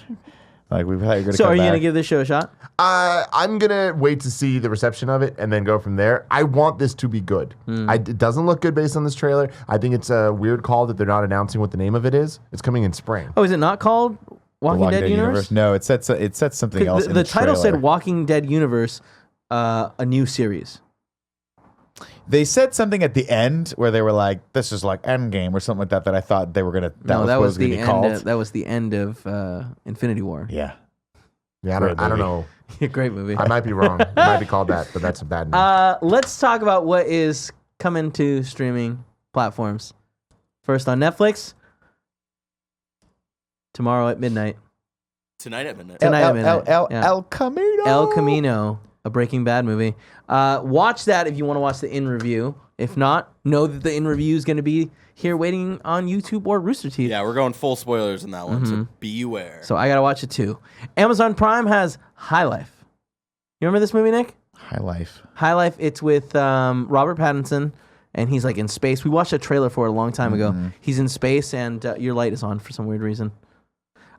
Like, we thought you were going to So come are you back. gonna give this show a shot? I'm gonna wait to see the reception of it and then go from there. I want this to be good. It doesn't look good based on this trailer. I think it's a weird call that they're not announcing what the name of it is. It's coming in spring. Oh, is it not called The Walking Dead Universe? No, it said something else. The title said trailer. Walking Dead Universe, a new series. They said something at the end where they were like, "This is like Endgame" or something like that. That I thought they were gonna. That was the gonna be end. called. That was the end of Infinity War. Yeah. Yeah, I Great don't movie. know. Great movie. I might be wrong. It might be called that, but that's a bad name. Let's talk about what is coming to streaming platforms. First on Netflix, tomorrow at midnight. Tonight at midnight. Tonight at midnight. Yeah. El Camino. El Camino, a Breaking Bad movie. Watch that if you want to watch the in review. If not, know that the in review is going to be here waiting on YouTube or Rooster Teeth. Yeah, we're going full spoilers in that one, so beware. So I got to watch it too. Amazon Prime has High Life. You remember this movie, Nick? High Life. High Life, it's with Robert Pattinson, and he's like in space. We watched a trailer for it a long time ago. He's in space, and your light is on for some weird reason.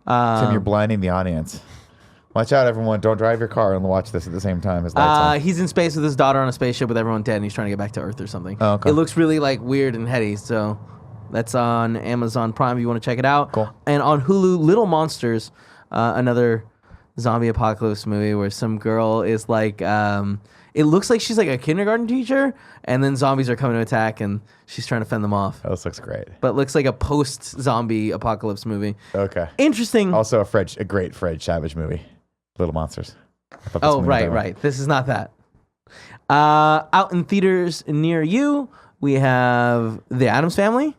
Tim, you're blinding the audience. Watch out, everyone. Don't drive your car and watch this at the same time as lights on. He's in space with his daughter on a spaceship with everyone dead, and he's trying to get back to Earth or something. Oh, okay. It looks really like weird and heady, so that's on Amazon Prime if you want to check it out. Cool. And on Hulu, Little Monsters, another zombie apocalypse movie where some girl is like, it looks like she's like a kindergarten teacher, and then zombies are coming to attack, and she's trying to fend them off. Oh, this looks great. But it looks like a post-zombie apocalypse movie. Okay. Interesting. Also a great Fred Savage movie, Little Monsters. Oh, right. This is not that. Out in theaters near you, we have The Addams Family,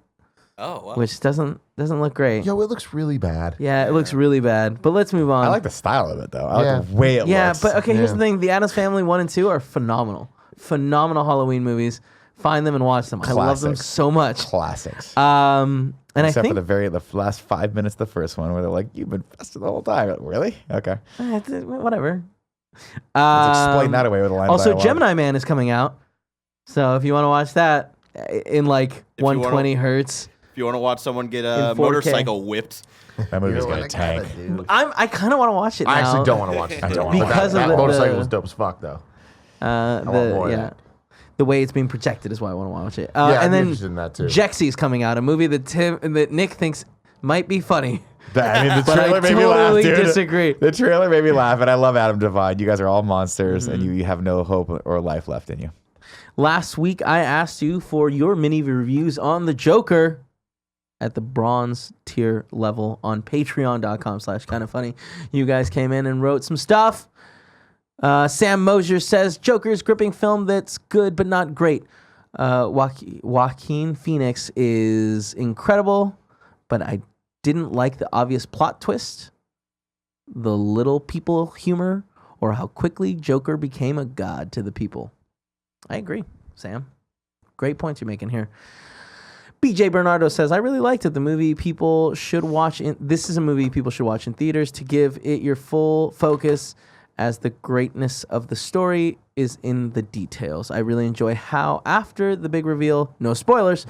Oh, wow. which doesn't look great. Yo, it looks really bad. Yeah, it looks really bad. But let's move on. I like the style of it, though. I like the Yeah. way it Yeah, looks. but okay, here's Yeah. the thing. The Addams Family 1 and 2 are phenomenal. Phenomenal Halloween movies. Find them and watch them. I love them Classics. so much. Classics. And Except I think for the last 5 minutes of the first one where they're like, you've been festive the whole time. Like, really? Okay. whatever. Let's explain that away with a line of Also, dialogue. Gemini Man is coming out. So if you want to watch that in like you 120 hertz, If you want to watch someone get In a 4K. motorcycle whipped, That movie's You know going what to I gotta tank. do? I kind of want to watch it now. I actually don't want to watch it. I don't wanna watch Because that, of that the- motorcycle was dope as fuck, though. The want more of that. the way it's being projected is why I want to watch it. Yeah, And I'm then interested in that, too. Jexy's coming out, a movie that Nick thinks might be funny. I mean, the But I trailer made me laugh, totally dude. disagree. The trailer made me laugh, and I love Adam Devine. You guys are all monsters, Mm-hmm. and you have no hope or life left in you. Last week, I asked you for your mini reviews on the Joker at the bronze tier level on patreon.com/kindafunny. You guys came in and wrote some stuff. Sam Mosier says, Joker's gripping film that's good but not great. Joaquin Phoenix is incredible, but I didn't like the obvious plot twist, the little people humor, or how quickly Joker became a god to the people. I agree, Sam. Great points you're making here. BJ Bernardo says, I really liked it. The movie people should watch. This is a movie people should watch in theaters to give it your full focus, as the greatness of the story is in the details. I really enjoy how after the big reveal, no spoilers,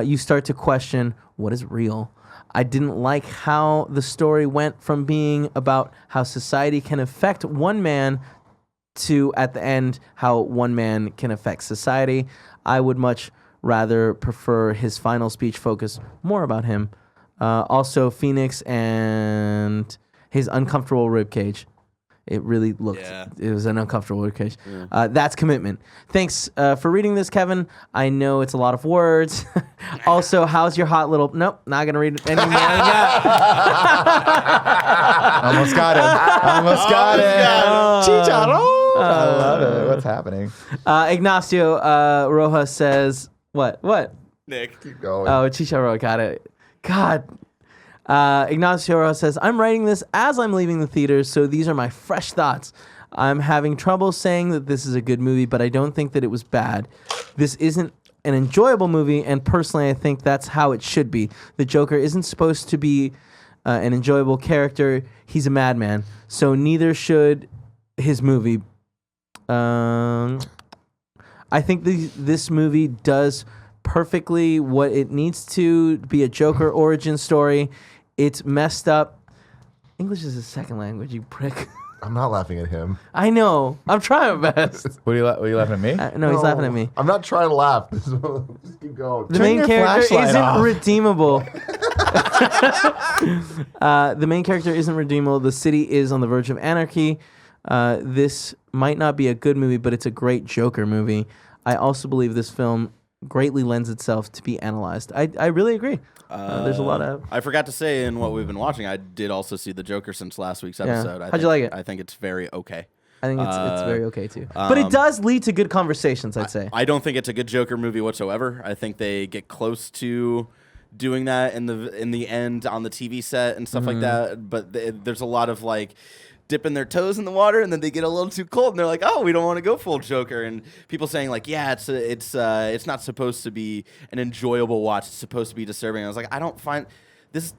you start to question what is real. I didn't like how the story went from being about how society can affect one man to, at the end, how one man can affect society. I would much rather prefer his final speech focus more about him. Also, Phoenix and his uncomfortable ribcage. It really looked, it was an uncomfortable ribcage. That's commitment. Thanks for reading this, Kevin. I know it's a lot of words. Also, how's your hot little, nope, not going to read any more than that. Almost got him. Almost got him. Chicharron. I love it. What's happening? Ignacio Rojas says, what? Nick. Keep going. Oh, Chicharro got it. God. Ignacio Rojas says, I'm writing this as I'm leaving the theaters, so these are my fresh thoughts. I'm having trouble saying that this is a good movie, but I don't think that it was bad. This isn't an enjoyable movie, and personally, I think that's how it should be. The Joker isn't supposed to be an enjoyable character. He's a madman, so neither should his movie. I think this movie does perfectly what it needs to be, a Joker origin story. It's messed up. English is a second language, you prick. I'm not laughing at him. I know. I'm trying my best. Were you laughing at me? No, he's laughing at me. I'm not trying to laugh. Just keep going. The main your character flashlight isn't off. redeemable. The main character isn't redeemable. The city is on the verge of anarchy. This might not be a good movie, but it's a great Joker movie. I also believe this film greatly lends itself to be analyzed. I really agree. There's a lot of... I forgot to say in what we've been watching, I did also see the Joker since last week's episode. How'd you like it? I think it's very okay. I think it's very okay too. But it does lead to good conversations, I'd say. I don't think it's a good Joker movie whatsoever. I think they get close to doing that in the end on the TV set and stuff like that. But there's a lot of like dipping their toes in the water, and then they get a little too cold, and they're like, "Oh, we don't want to go full Joker." And people saying like, "Yeah, it's not supposed to be an enjoyable watch. It's supposed to be disturbing." And I was like, I don't find this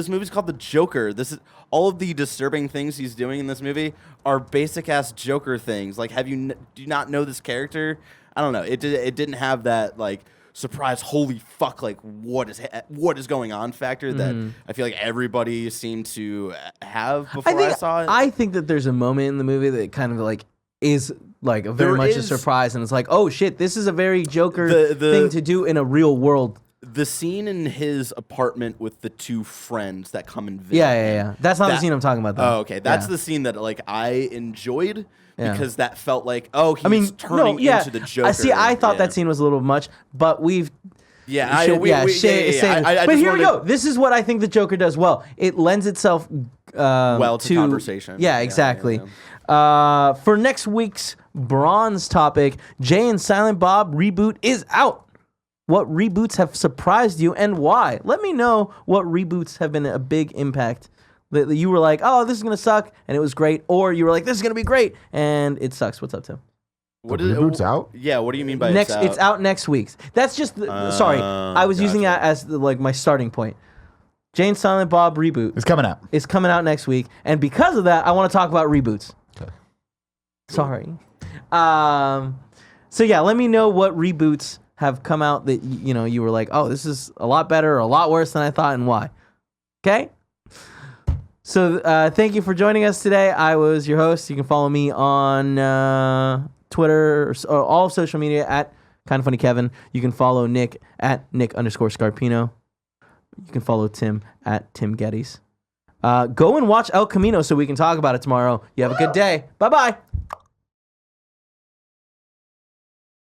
movie's called The Joker. This is all of the disturbing things he's doing in this movie are basic ass Joker things. Like, do you not know this character? I don't know. It didn't have that like surprise, holy fuck, like what is going on factor that I feel like everybody seemed to have before I saw it. I think that there's a moment in the movie that kind of like is like very much a surprise, and it's like, oh shit, this is a very Joker thing to do in a real world. The scene in his apartment with the two friends that come and visit. Yeah. That's not the scene I'm talking about, though. Oh, okay. That's the scene that like I enjoyed because that felt like, he's into the Joker. I thought that scene was a little much, but we've. But here we go. This is what I think the Joker does well. It lends itself well to conversation. Yeah, exactly. For next week's bronze topic, Jay and Silent Bob reboot is out. What reboots have surprised you and why? Let me know what reboots have been a big impact. That you were like, oh, this is going to suck, and it was great. Or you were like, this is going to be great, and it sucks. What's up, Tim? What is reboot's out? Yeah, what do you mean by it's out next week? That's just, sorry, I was using that as like my starting point. Jay and Silent Bob reboot. It's coming out. It's coming out next week, and because of that, I want to talk about reboots. Okay. Sorry. So yeah, let me know what reboots have come out that you were like, oh, this is a lot better or a lot worse than I thought, and why. Okay? So thank you for joining us today. I was your host. You can follow me on Twitter or all social media at KindofFunnyKevin. You can follow Nick at Nick_Scarpino. You can follow Tim at Tim Gettys. Go and watch El Camino so we can talk about it tomorrow. You have a good day. Bye-bye.